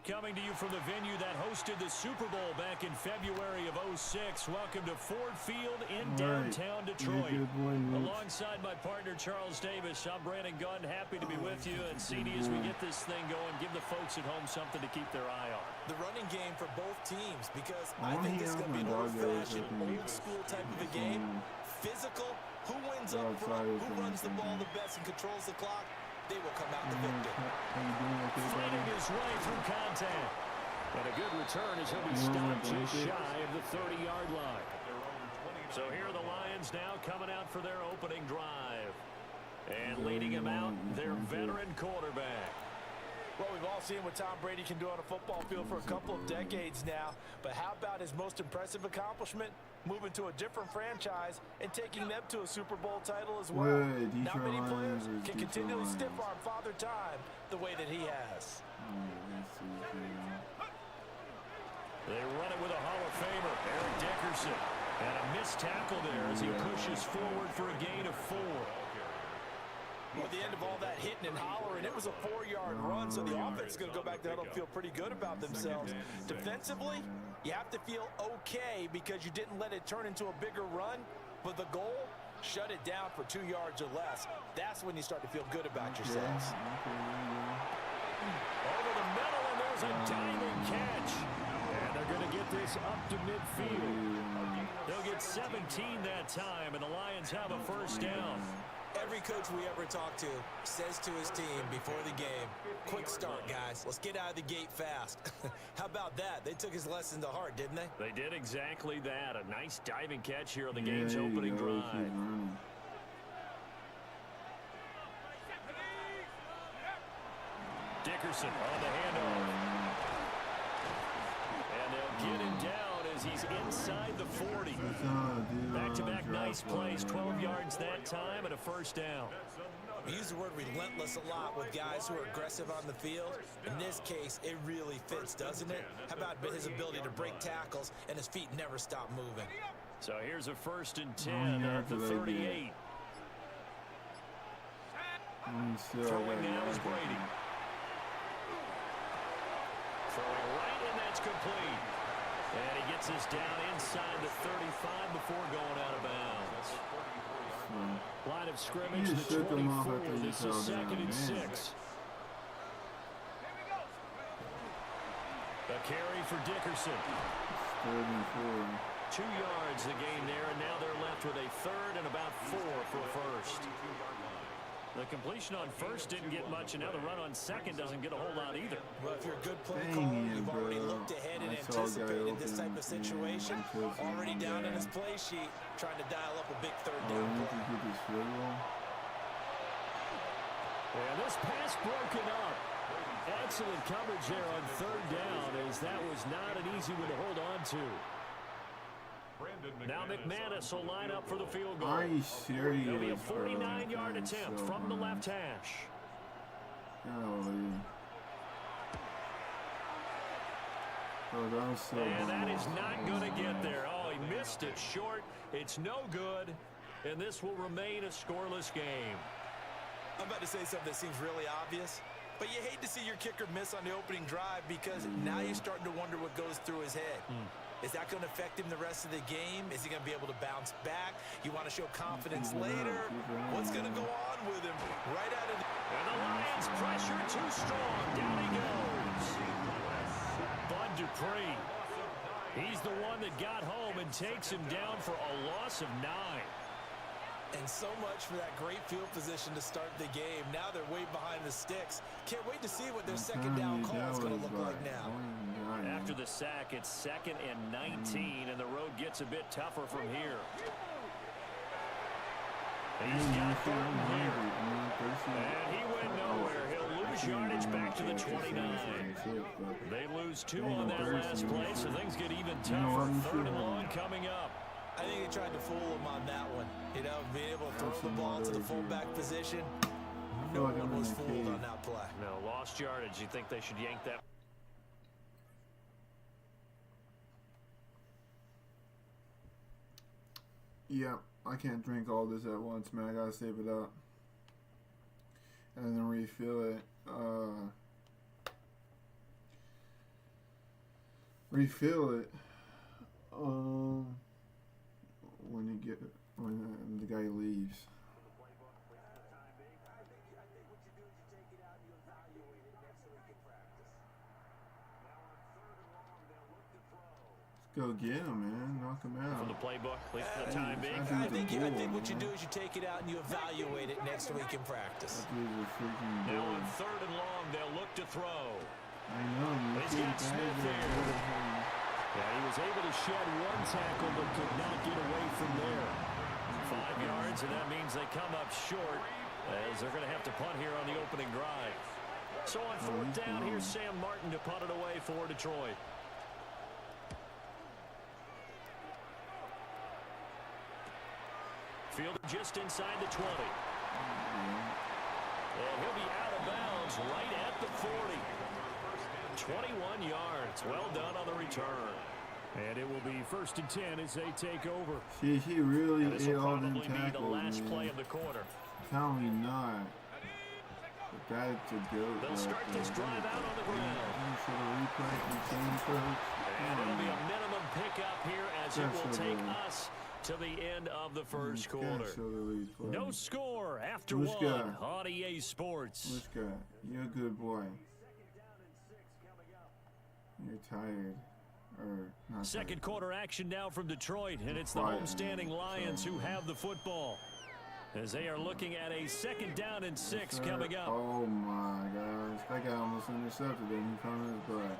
Coming to you from the venue that hosted the Super Bowl back in February of 06. Welcome to Ford Field in downtown Detroit. Alongside my partner Charles Davis, I'm Brandon Gunn. Happy to be with you. And CD, as we get this thing going, give the folks at home something to keep their eye on. The running game for both teams, because I think this is going to be an old-fashioned, old-school type of a game. Physical, who wins up front, who runs the ball the best and controls the clock, they will come out the victor. Fighting his way through contact. And a good return as he'll be stopped just shy of the 30-yard line. So here are the Lions now coming out for their opening drive. And leading him out, their veteran quarterback. Well, we've all seen what Tom Brady can do on a football field for a couple of decades now. But how about his most impressive accomplishment? Moving to a different franchise and taking them to a Super Bowl title as well. Not many players can continually stiff-arm Father Time the way that he has. They run it with a Hall of Famer, Eric Dickerson. And a missed tackle there as he pushes forward for a gain of 4. At the end of all that hitting and hollering, it was a 4-yard run, so the offense is going to go back to the huddle and feel pretty good about themselves. Defensively, you have to feel okay because you didn't let it turn into a bigger run, but the goal, shut it down for 2 yards or less. That's when you start to feel good about yourselves. Over the middle, and there's a diving catch. And they're going to get this up to midfield. They'll get 17 that time, and the Lions have a first down. Every coach we ever talk to says to his team before the game, quick start, guys. Let's get out of the gate fast. How about that? They took his lesson to heart, didn't they? They did exactly that. A nice diving catch here on the game's opening drive. Dickerson on the handoff. And they'll get him down as he's inside the 40. Back-to-back nice plays, 12 yards that time, and a first down. We use the word relentless a lot with guys who are aggressive on the field. In this case, it really fits, doesn't it? How about his ability to break tackles and his feet never stop moving? So here's a 1st and 10 at the 38. Throwing now is Brady. Throwing right, and that's complete. And he gets us down inside the 35 before going out of bounds. Line of scrimmage, the 24. This is 2nd and 6. A carry for Dickerson. 2 yards the gain there, and now they're left with a 3rd and about 4 for 1st. The completion on 1st didn't get much, and now the run on 2nd doesn't get a whole lot either. Well, if you're a good play caller, you've already looked ahead and anticipated this type of situation. Already down in his play sheet, trying to dial up a big 3rd down play. And this pass broken up. Excellent coverage there on 3rd down, as that was not an easy one to hold on to. Now McManus will line up for the field goal. Are you serious? It'll be a 49-yard attempt from the left hash. And that is not going to get there. Oh, he missed it short. It's no good, and this will remain a scoreless game. I'm about to say something that seems really obvious, but you hate to see your kicker miss on the opening drive because now you're starting to wonder what goes through his head. Is that going to affect him the rest of the game? Is he going to be able to bounce back? You want to show confidence later? What's going to go on with him? Right out of the... And the Lions pressure too strong. Down he goes. Bud Dupree. He's the one that got home and takes him down for a loss of 9. And so much for that great field position to start the game. Now they're way behind the sticks. Can't wait to see what their 2nd down call is going to look like now. After the sack, it's 2nd and 19, and the road gets a bit tougher from here. He's got 3rd here. And he went nowhere. He'll lose yardage back to the 29. They lose 2 on that last play, so things get even tougher. 3rd and long coming up. I think they tried to fool him on that one. You know, being able to throw the ball to the fullback position. No one was fooled on that play. No, lost yardage. You think they should yank that? Yeah, I can't drink all this at once, man. I gotta save it up. And then refill it. When the guy leaves. Let's go get him, man. Knock him out. From the playbook, at least for the time being. I think what you do is you take it out and you evaluate it next week in practice. Now on 3rd and long, they'll look to throw. I know. He's got Smith there. Yeah, he was able to shed 1 tackle, but could not get away from there. 5 yards, and that means they come up short, as they're going to have to punt here on the opening drive. So on 4th down, here's Sam Martin to punt it away for Detroit. Fielder just inside the 20. And he'll be out of bounds right at the 40. 21 yards. Well done on the return. And it will be 1st and 10 as they take over. He really ate all them tackles, be the last man. play of the quarter. Tell me not. But that's a good. They'll start this drive out on the ground. And it'll be a minimum pickup here as it will take us to the end of the 1st quarter. No score after 1 on EA Sports. Which guy? You're a good boy. You're tired. Or 2nd quarter action now from Detroit, and it's the homestanding Lions who have the football, as they are looking at a 2nd down and 6 coming up. Oh my gosh, that guy almost intercepted him in front of his butt.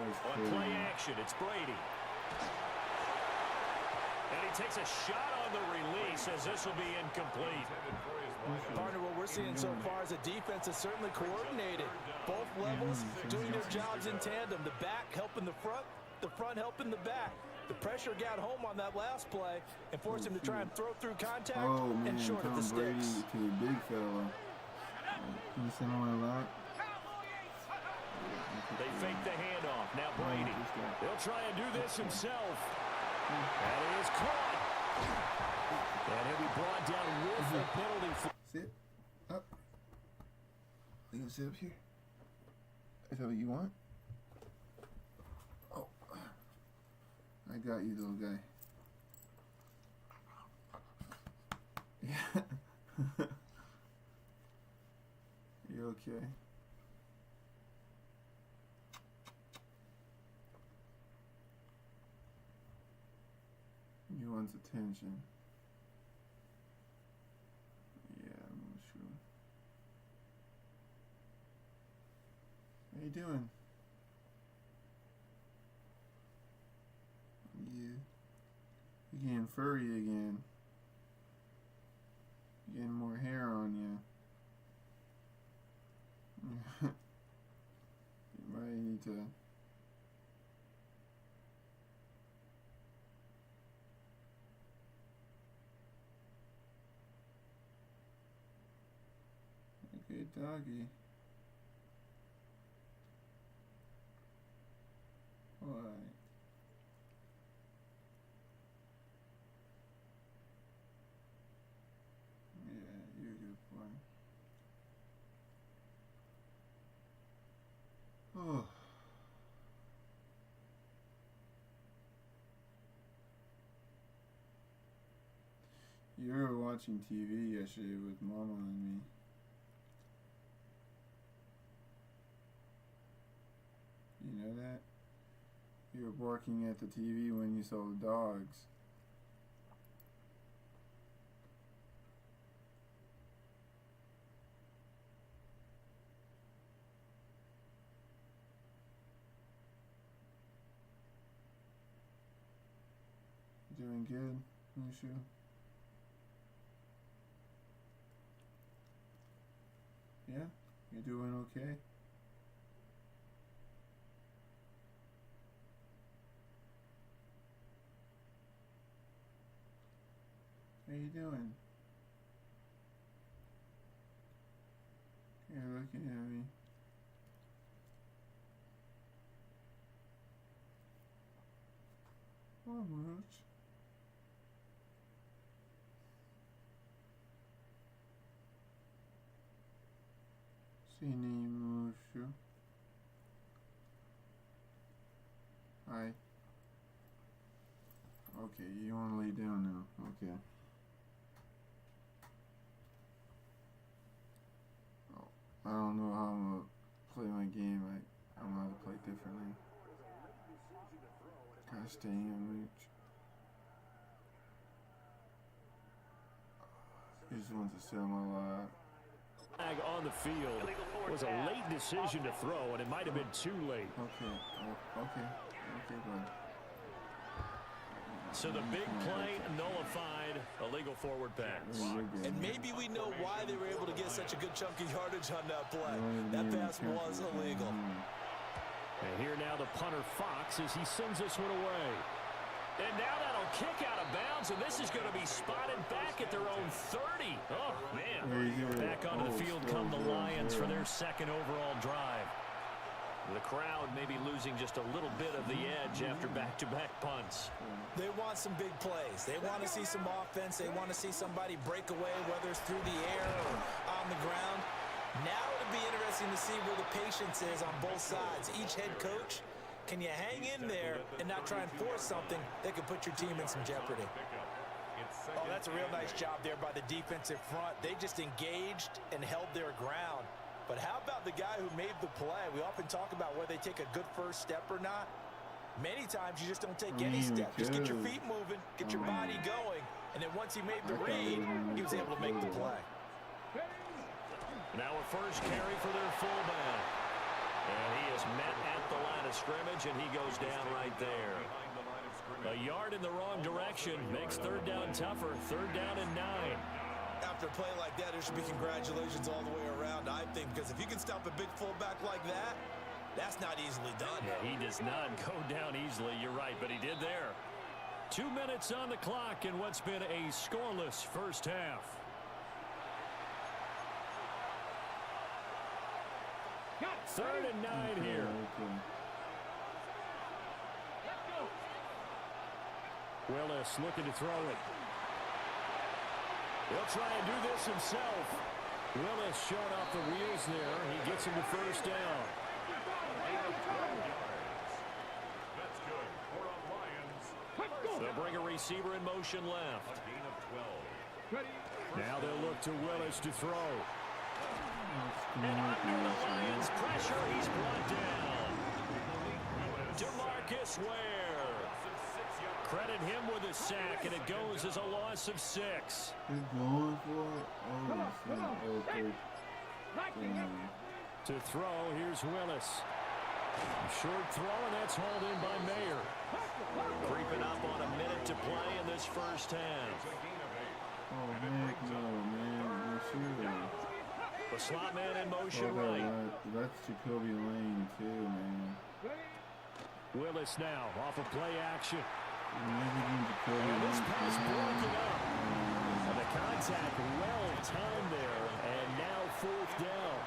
On play action, it's Brady. And he takes a shot on the release, as this will be incomplete. Partner, what we're seeing so far is the defense is certainly coordinated. Both levels doing their jobs in tandem. The back helping the front helping the back. The pressure got home on that last play and forced him to try and throw through contact and short of the sticks. To the big fella. Can you send on my lap? They fake the handoff. Now Brady. He'll try and do this himself. That is caught. And he'll be brought down with a penalty. Sit up. You gonna sit up here? Is that what you want? Oh. I got you, little guy. Yeah. You okay? He wants attention. Yeah, I'm not sure. How you doing? Yeah. You're getting furry again. You're getting more hair on you. You might need to. Okay, doggy. Why? Yeah, you're a good boy. Oh. You were watching TV yesterday with Mama and me. You know that? You were barking at the TV when you saw the dogs. Doing good, Mushu? Yeah? You're doing okay? How you doing? You're looking at me. Oh, Mooch. Sini Mushu. Hi. Okay, you want to lay down now. Okay. Oh, I don't know how I'm going to play my game. I don't know how to play differently. Gotta stay in reach. He just wants to sit on my lap. On the field was a late decision to throw, and it might have been too late. Okay. Okay, bud. So the big play nullified, a legal forward pass. And maybe we know why they were able to get such a good chunk of yardage on that play. That pass was illegal. And here now the punter Fox as he sends this one away. And now that'll kick out of bounds, and this is going to be spotted back at their own 30. Oh, man. Back onto the field come the Lions for their second overall drive. The crowd maybe losing just a little bit of the edge after back-to-back punts. They want some big plays. They want to see some offense. They want to see somebody break away, whether it's through the air or on the ground. Now it'll be interesting to see where the patience is on both sides. Each head coach, can you hang in there and not try and force something that could put your team in some jeopardy? Oh, that's a real nice job there by the defensive front. They just engaged and held their ground. But how about the guy who made the play? We often talk about whether they take a good first step or not. Many times you just don't take any step. Just get your feet moving, get your body going, and then once he made the read, he was able to make the play. Now a first carry for their fullback. And he is met at the line of scrimmage, and he goes down right there. A yard in the wrong direction makes third down tougher. Third down and 9. After a play like that, there should be congratulations all the way around, I think, because if you can stop a big fullback like that, that's not easily done. Yeah, he does not go down easily. You're right, but he did there. 2 minutes on the clock in what's been a scoreless first half. Third and 9 here. Willis looking to throw it. He'll try and do this himself. Willis showing off the wheels there. He gets him to first down. That's good for a Lions. They'll bring a receiver in motion left. A gain of 12. Now they'll look to Willis to throw. And under the Lions pressure, he's brought down. DeMarcus Ware. Credit him with a sack, and it goes as a loss of 6. He's going for it. Oh, shit. To throw, here's Willis. Short throw, and that's hauled in by Mayer. Creeping up on a minute to play in this first half. Oh, heck no, man. Sure. The slot man in motion right. That's Jacoby Lane, too, man. Willis now off of play action. And this pass broken up. And the contact well timed there. And now 4th down.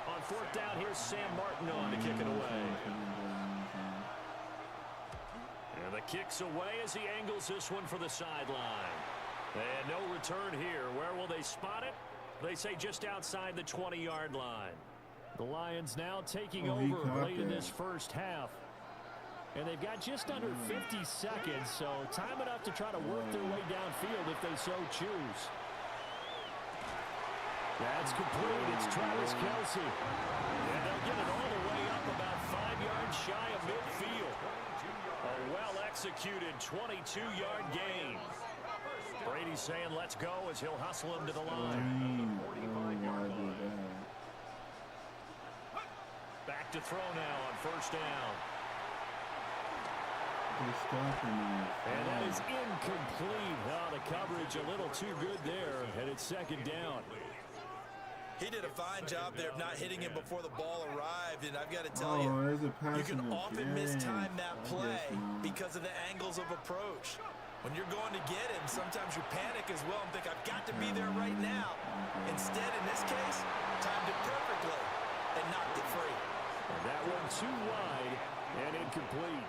On 4th down, here's Sam Martin on to kick it away. And the kick's away as he angles this one for the sideline. And no return here. Where will they spot it? They say just outside the 20-yard line. The Lions now taking over late in this first half. And they've got just under 50 seconds, so time enough to try to work their way downfield if they so choose. That's complete. It's Travis Kelce. And they'll get it all the way up about 5 yards shy of midfield. A well-executed 22-yard gain. Brady's saying let's go as he'll hustle him to the line. Back to throw now on first down. And that is incomplete. Oh, the coverage a little too good there, and it's 2nd down. He did a fine job there of not hitting him before the ball arrived, and I've got to tell you, you can often mistime that play because of the angles of approach. When you're going to get him, sometimes you panic as well and think, I've got to be there right now. Instead, in this case, timed it perfectly and knocked it free. And that one too wide and incomplete.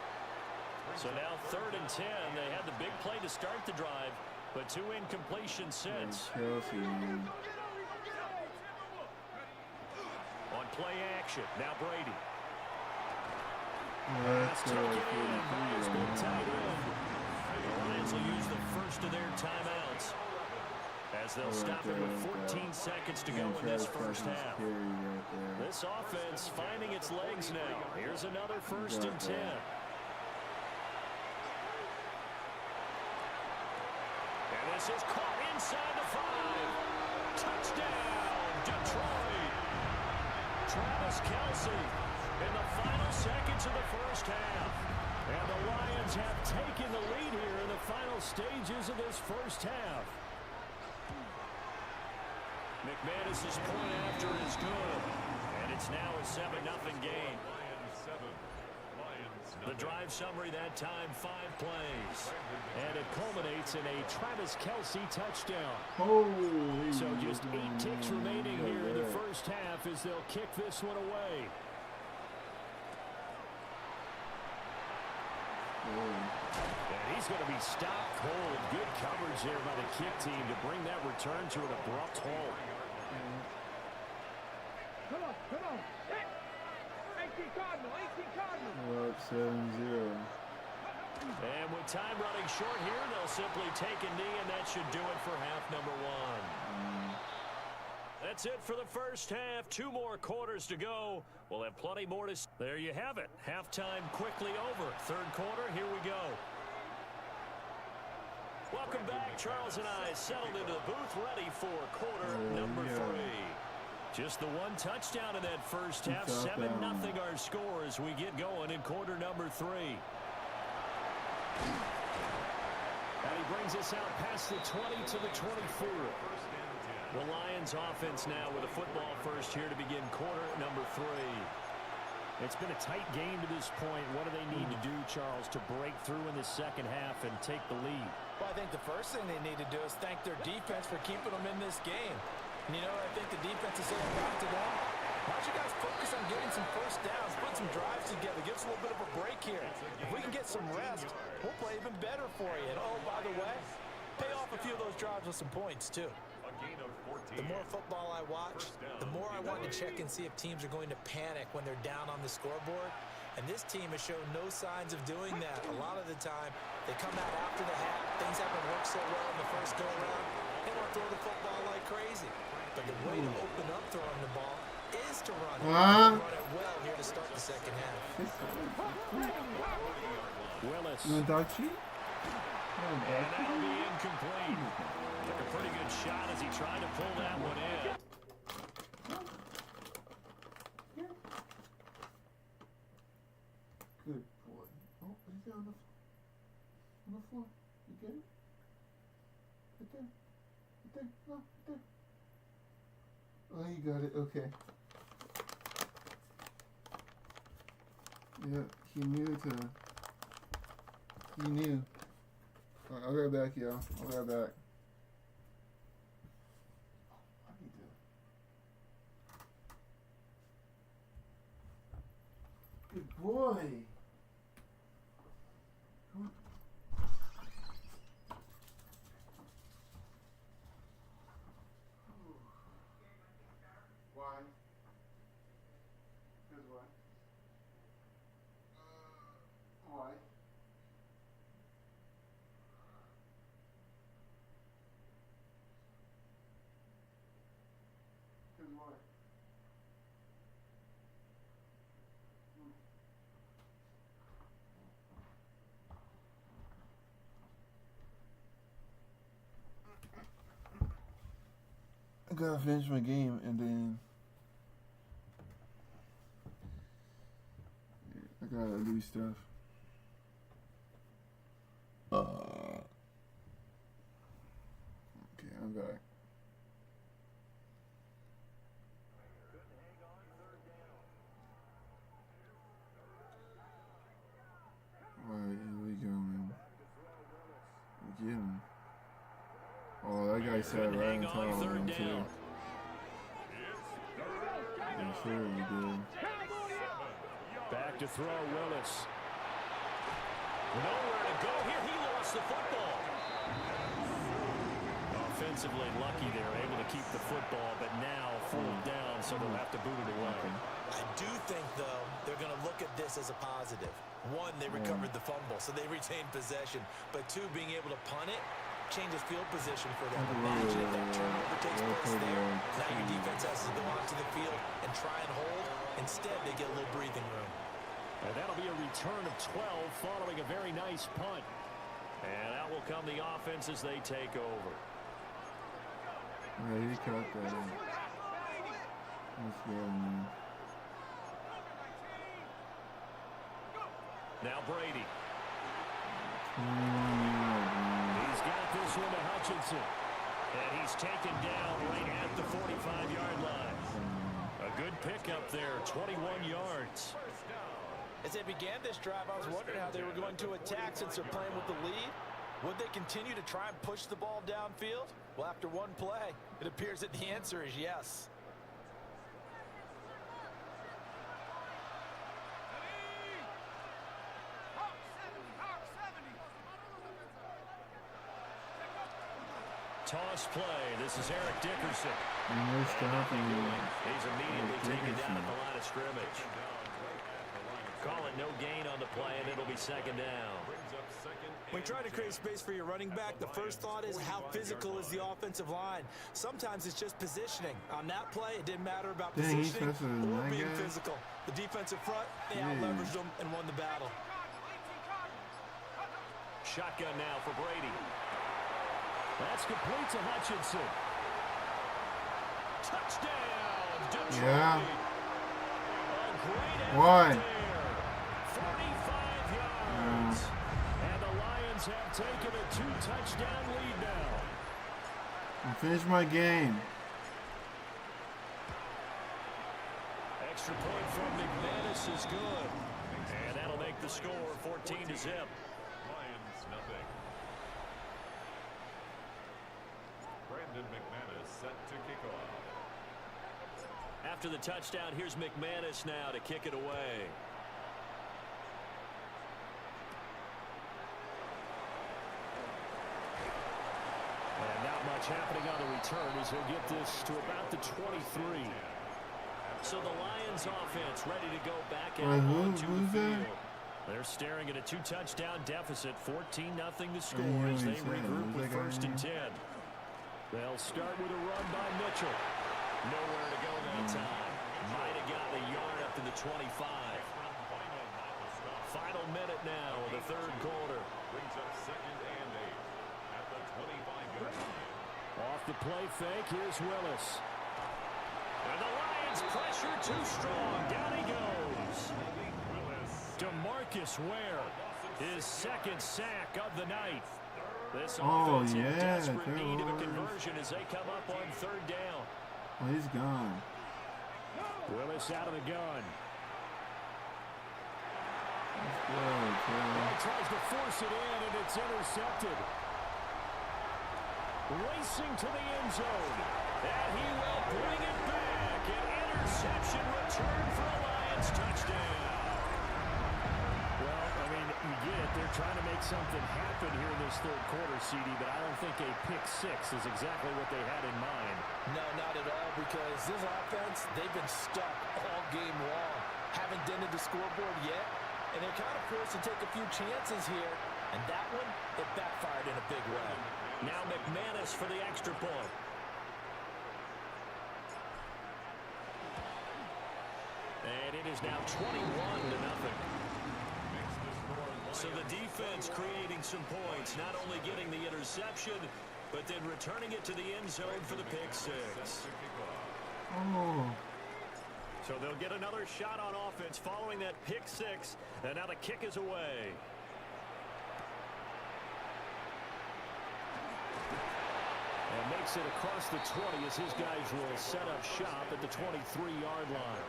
So now 3rd and 10. They had the big play to start the drive, but 2 incompletions since. On play action, now Brady. Pass taken in by his big tight end. The Lions will use the first of their timeouts as they'll stop it with 14 seconds to go in this first half. This offense finding its legs now. Here's another 1st and 10. And this is caught inside the 5. Touchdown, Detroit. Travis Kelce in the final seconds of the first half. And the Lions have taken the lead here in the final stages of this first half. McManus's point after is good. And it's now a 7-0 game. The drive summary that time, 5 plays. And it culminates in a Travis Kelce touchdown. Holy so just 8 ticks remaining here in the first half as they'll kick this one away. And he's going to be stopped cold. Good coverage there by the kick team to bring that return to an abrupt halt. Come on. 18 Cardinal. Up 7-0. And with time running short here, they'll simply take a knee, and that should do it for half number 1. That's it for the first half. 2 more quarters to go. We'll have plenty more to... There you have it. Halftime quickly over. 3rd quarter, here we go. Welcome back. Charles and I settled into the booth, ready for quarter number 3. Just the 1 touchdown in that first half. 7-0 our score as we get going in quarter number 3. And he brings us out past the 20 to the 24. The Lions offense now with a football first here to begin quarter number 3. It's been a tight game to this point. What do they need to do, Charles, to break through in the second half and take the lead? Well, I think the first thing they need to do is thank their defense for keeping them in this game. And you know what I think the defense is saying back to them? Why don't you guys focus on getting some first downs, put some drives together, give us a little bit of a break here. If we can get some rest, we'll play even better for you. And oh, by the way, pay off a few of those drives with some points, too. The more football I watch, the more I want to check and see if teams are going to panic when they're down on the scoreboard. And this team has shown no signs of doing that. A lot of the time, they come out after the half. Things haven't worked so well in the first go-around. They want to throw the football like crazy. But the way to open up throwing the ball is to run it. Run it well here to start the second half. Willis. You want to dog treat? And that'll be incomplete. Took a pretty good shot as he tried to pull that one in. Good boy. Oh, he's there on the floor. You get it? Right there. Right there. No, right there. Oh, you got it. Okay. Yeah, he knew. Alright, I'll be right back, y'all. I'll be right back. I need to. Good boy. Come on. Why? Because why? Why? Because why? I gotta finish my game and then I gotta do stuff. Okay, I'm back. Alright, here we go, man. Get him. Oh, that guy sat right on top of him, too. Yeah, sure he did. Back to throw, Willis. Nowhere to go here. He lost the football. Offensively lucky they're able to keep the football, but now fourth down, so they'll have to boot it away. I do think, though, they're going to look at this as a positive. One, they recovered the fumble, so they retained possession. But two, being able to punt it changes field position for them. Imagine if that turnover takes place there. Now your defense has to go onto the field and try and hold. Instead, they get a little breathing room. And that'll be a return of 12 following a very nice punt. And out will come the offense as they take over. Yeah, he caught that in. Let's go, man. Now Brady. 21 yards, man. He's got this one to Hutchinson. And he's taken down right at the 45-yard line. A good pickup there, 21 yards. As they began this drive, I was wondering how they were going to attack since they're playing with the lead. Would they continue to try and push the ball downfield? Well, after one play, it appears that the answer is yes. Toss play. This is Eric Dickerson. He's immediately taken down at the line of scrimmage. Call it no gain on the play, and it'll be second down. When trying to create space for your running back, the first thought is how physical is the offensive line. Sometimes it's just positioning. On that play, it didn't matter about positioning or being physical. The defensive front, they out-leveraged them and won the battle. Shotgun now for Brady. That's complete to Hutchinson. Touchdown, Detroit. Yeah. A great effort Why? there. 45 yards. And the Lions have taken a 2-touchdown lead now. I finished my game. Extra point from McManus is good. And that'll make the score 14-0. Lions nothing. Brandon McManus set to kick off. After the touchdown, here's McManus now to kick it away. And not much happening on the return as he'll get this to about the 23. So the Lions offense ready to go back out onto the field. They're staring at a 2-touchdown deficit, 14-0 the score as they regroup with 1st and 10. They'll start with a run by Mitchell. Nowhere to go that time. Might have got the yard up to the 25. Final minute now of the 3rd quarter. Brings up 2nd and 8 at the 25-yard line. Off the play fake, here's Willis. And the Lions pressure too strong. Down he goes. DeMarcus Ware, his 2nd sack of the night. This offense in desperate need of a conversion as they come up on 3rd down. Oh, he's gone. Willis out of the gun. Well, tries to force it in, and it's intercepted. Racing to the end zone. And he will bring it back. An interception return for a Lions touchdown. Well, I mean, you get it. They're trying to make something happen here in this 3rd quarter, CD, but I don't think a pick 6 is exactly what they had in mind. No, not at all, because this offense, they've been stuck all game long. Haven't dented the scoreboard yet, and they're kind of forced to take a few chances here. And that one, it backfired in a big way. Now McManus for the extra point. And it is now 21-0. So the defense creating some points, not only getting the interception, but then returning it to the end zone for the pick 6. oh. So they'll get another shot on offense following that pick 6, and now the kick is away. And makes it across the 20 as his guys will set up shop at the 23-yard line.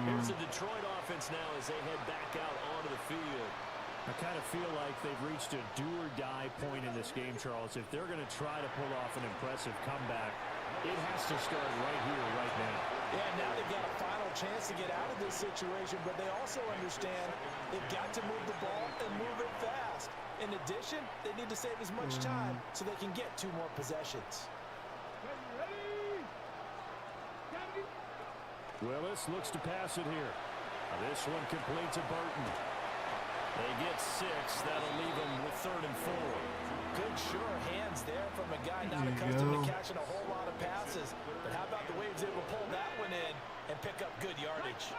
Here's the Detroit offense now as they head back out onto the field. I kind of feel like they've reached a do-or-die point in this game, Charles. If they're going to try to pull off an impressive comeback, it has to start right here, right now. Yeah, now they've got a final chance to get out of this situation, but they also understand they've got to move the ball and move it fast. In addition, they need to save as much time so they can get 2 more possessions. Willis looks to pass it here. This one complete to Burton. They get 6. That'll leave them with 3rd and 4. Good sure hands there from a guy not accustomed to catching a whole lot of passes. But how about the way he was able to pull that one in and pick up good yardage?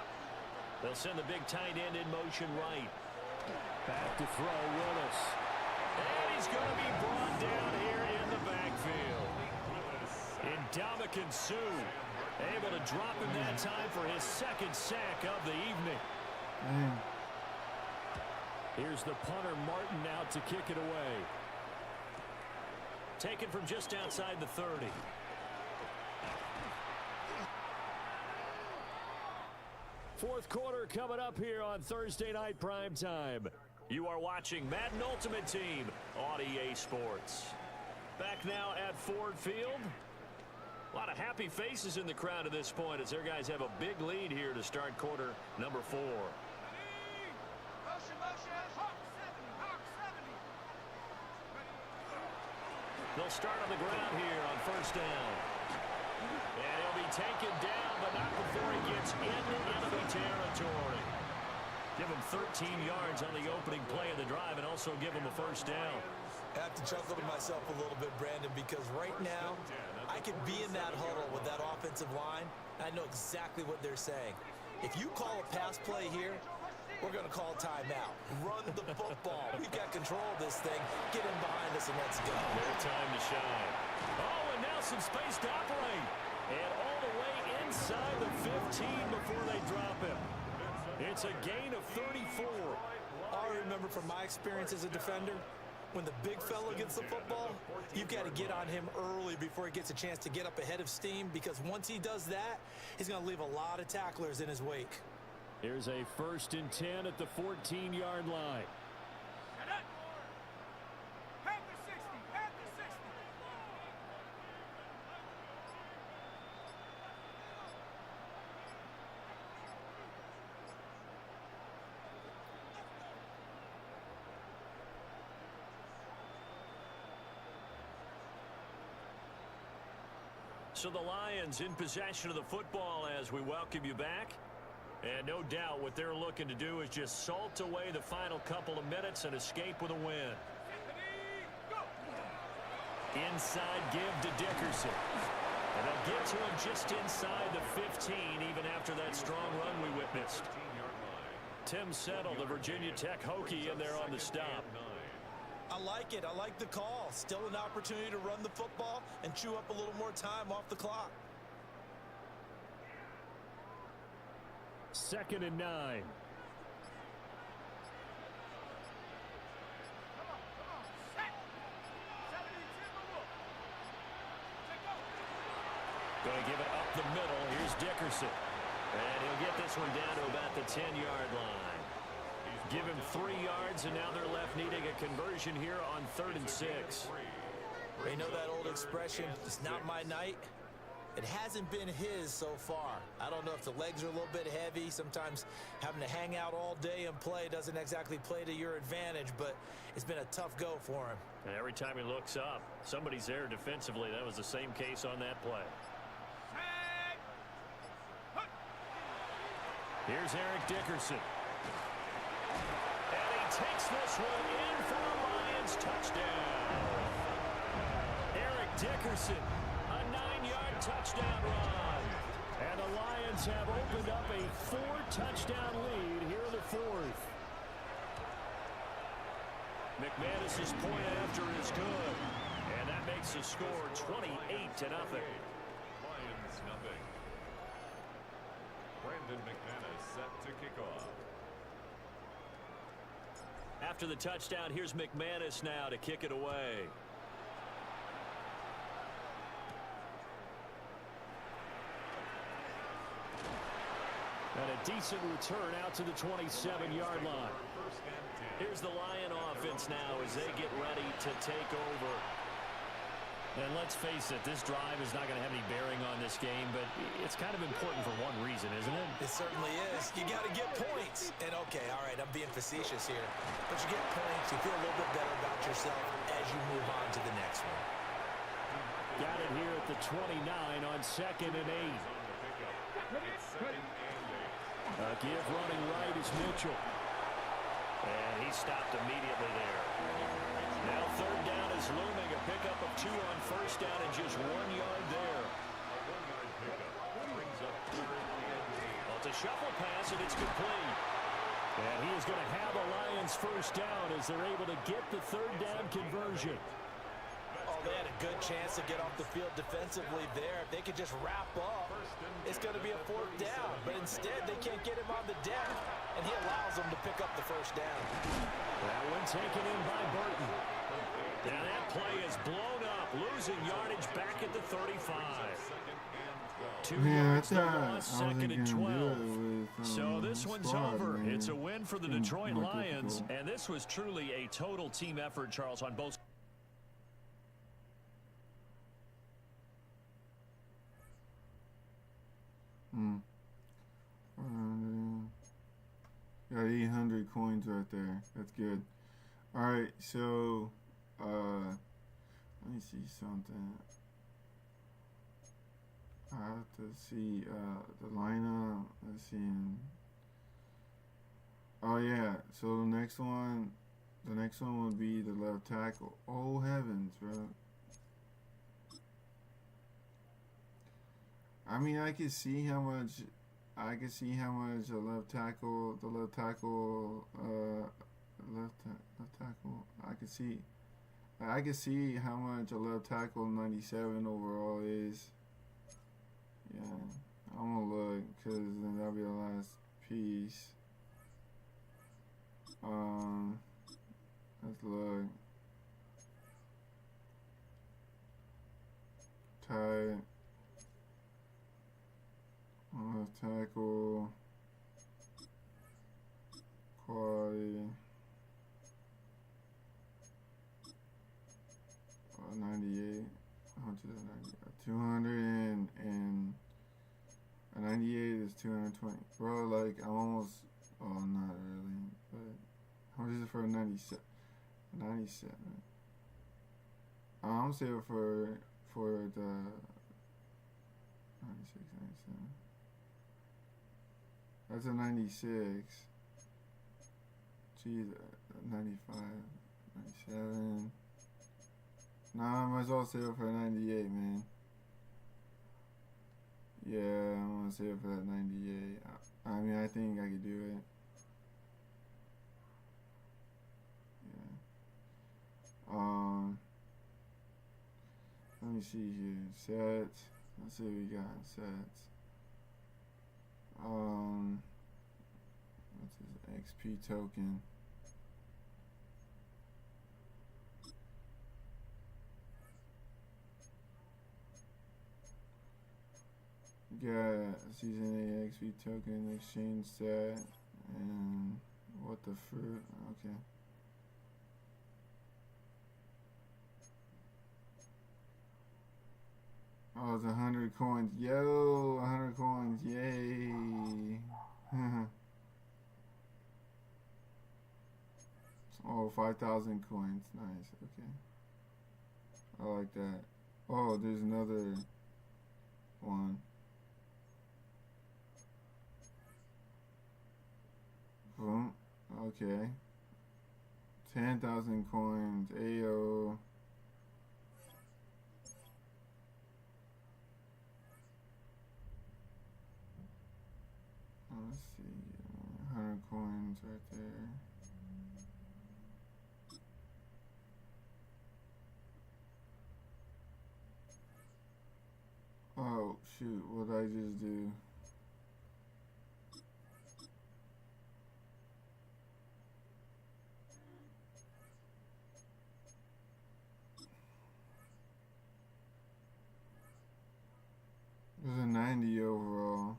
They'll send the big tight end in motion right. Back to throw, Willis. And he's going to be brought down here in the backfield. Ndamukong Suh able to drop him that time for his 2nd sack of the evening. Here's the punter, Martin, out to kick it away. Taken from just outside the 30. Fourth quarter coming up here on Thursday Night Primetime. You are watching Madden Ultimate Team on EA Sports. Back now at Ford Field. A lot of happy faces in the crowd at this point as their guys have a big lead here to start quarter number 4. They'll start on the ground here on 1st down. And he'll be taken down, but not before he gets into enemy territory. Give him 13 yards on the opening play of the drive and also give him a 1st down. I have to chuckle to myself a little bit, Brandon, because right now I could be in that huddle with that offensive line. I know exactly what they're saying. If you call a pass play here, we're going to call timeout. Run the football. We've got control of this thing. Get in behind us and let's go. Their time to shine. Oh, and now some space to operate. And all the way inside the 15 before they drop him. It's a gain of 34. All I remember from my experience as a defender, when the big fella gets the football, you've got to get on him early before he gets a chance to get up ahead of steam, because once he does that, he's going to leave a lot of tacklers in his wake. Here's a 1st and 10 at the 14-yard line. So the Lions in possession of the football as we welcome you back. And no doubt what they're looking to do is just salt away the final couple of minutes and escape with a win. Inside give to Dickerson. And they'll get to him just inside the 15 even after that strong run we witnessed. Tim Settle, the Virginia Tech Hokie, in there on the stop. I like it. I like the call. Still an opportunity to run the football and chew up a little more time off the clock. 2nd and 9. Going to give it up the middle. Here's Dickerson. And he'll get this one down to about the 10-yard line. Give him 3 yards, and now they're left needing a conversion here on 3rd and 6. You know that old expression, it's not my night? It hasn't been his so far. I don't know if the legs are a little bit heavy. Sometimes having to hang out all day and play doesn't exactly play to your advantage, but it's been a tough go for him. And every time he looks up, somebody's there defensively. That was the same case on that play. Here's Eric Dickerson. And he takes this one in for a Lions touchdown. Eric Dickerson, a 9-yard touchdown run. And the Lions have opened up a 4-touchdown lead here in the 4th. McManus's point after is good. And that makes the score 28-0. Lions nothing. Brandon McManus set to kick off. After the touchdown, here's McManus now to kick it away. And a decent return out to the 27-yard line. Here's the Lion offense now as they get ready to take over. And let's face it, this drive is not going to have any bearing on this game, but it's kind of important for one reason, isn't it? It certainly is. You got to get points. And okay, all right, I'm being facetious here. But you get points, you feel a little bit better about yourself as you move on to the next one. Got it here at the 29 on 2nd and 8. Give running right is Mitchell. And he stopped immediately there. Now 3rd down is looming. A pickup of 2 on 1st down and just 1 yard there. Well, it's a shuffle pass and it's complete. And he is going to have a Lions 1st down as they're able to get the 3rd down conversion. Oh, they had a good chance to get off the field defensively there. If they could just wrap up, it's going to be a 4th down. But instead, they can't get him on the deck, and he allows them to pick up the 1st down. That one taken in by Burton. Now that play is blown up, losing yardage back at the 35. 2 yards to loss, 2nd and 12. So this one's over. Man. It's a win for the Detroit Lions, and this was truly a total team effort, Charles, on both. Got 800 coins right there. That's good. Alright, so let me see something. I have to see the lineup. Let's see. Oh yeah, so the next one would be the left tackle. Oh heavens, bro. I mean, I can see how much a left tackle, I can see how much a left tackle 97 overall is. Yeah, I'm gonna look, because then that'll be the last piece. Let's look. tackle, quality, 98, 200 and a 98 is 220. Bro, like, I'm almost, oh, not really, but how much is it for a 97? 97. I'm saving for the 96, 97. That's a 96. Geez, 95, 97. Nah, I might as well save it for a 98, man. Yeah, I'm gonna save it for that 98. I mean, I think I could do it. Yeah. Let me see here. Sets. Let's see what we got in sets. What's his XP token? Got season 8 XP token, exchange set, and what the fruit? Okay. Oh, it's 100 coins. Yo, 100 coins. Yay. Oh, 5,000 coins. Nice. Okay. I like that. Oh, there's another one. Boom. Okay. 10,000 coins. Ayo. Let's see. 100 coins right there. Oh, shoot. What did I just do? There's a 90 overall.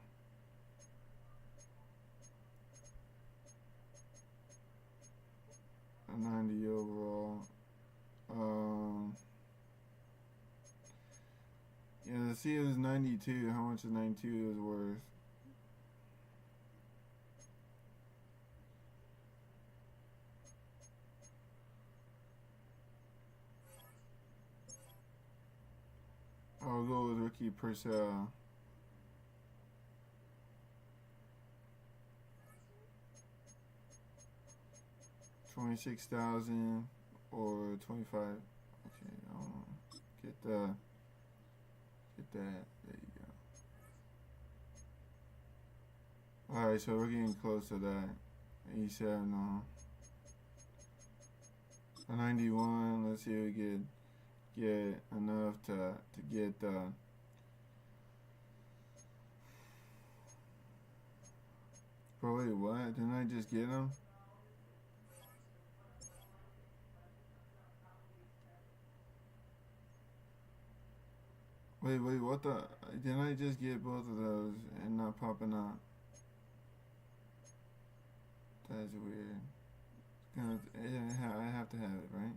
A 90 overall. Yeah, let's see if it's 92. How much is 92 is worth? I'll go with Ricky Purcell. $26,000 or 25. Okay, get that. There you go. Alright, so we're getting close to that. 87, no. A 91. Let's see if we could get enough to get the. Bro, wait, what? Didn't I just get him? Wait, what the? Didn't I just get both of those and not popping up? That's weird. I have to have it, right?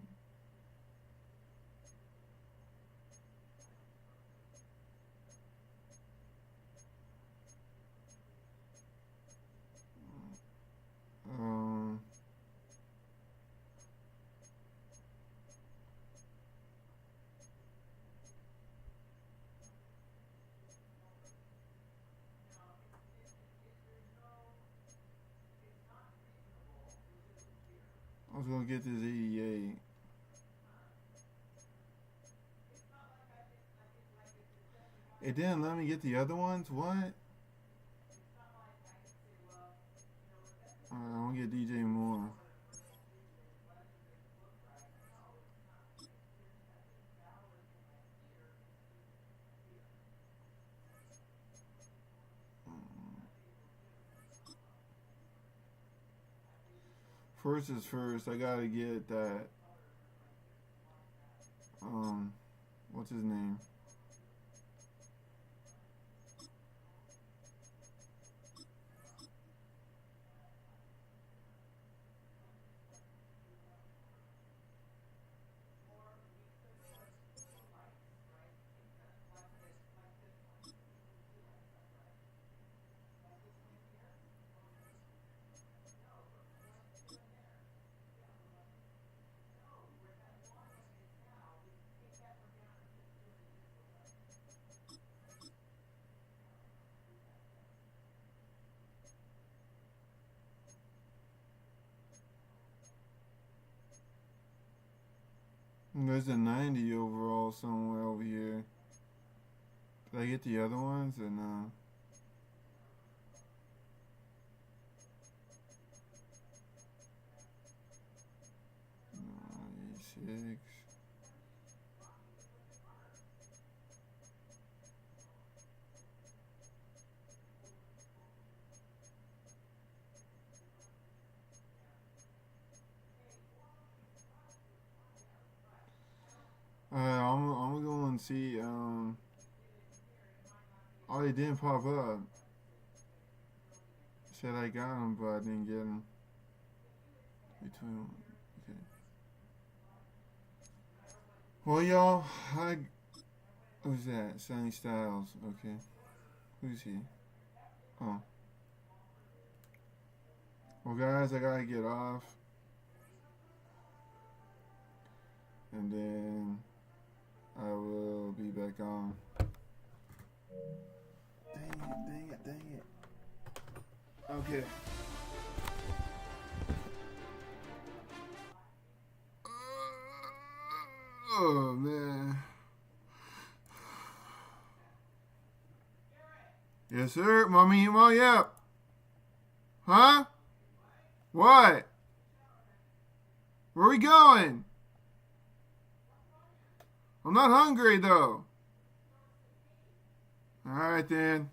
I was gonna get this 88. It didn't let me get the other ones? What? Alright, I want to get DJ Moore. First is first. I gotta get that. What's his name? There's a 90 overall somewhere over here. Did I get the other ones or no? E6. I'm gonna go and see. Oh, they didn't pop up. Said I got them, but I didn't get them. Between, okay. Well, y'all, who's that? Sonny Styles. Okay, who's he? Oh. Well, guys, I gotta get off, and then I will be back on. Dang it. Okay. Oh, man. Yes, sir. Mommy, up. Huh? What? Where are we going? I'm not hungry, though. All right, then.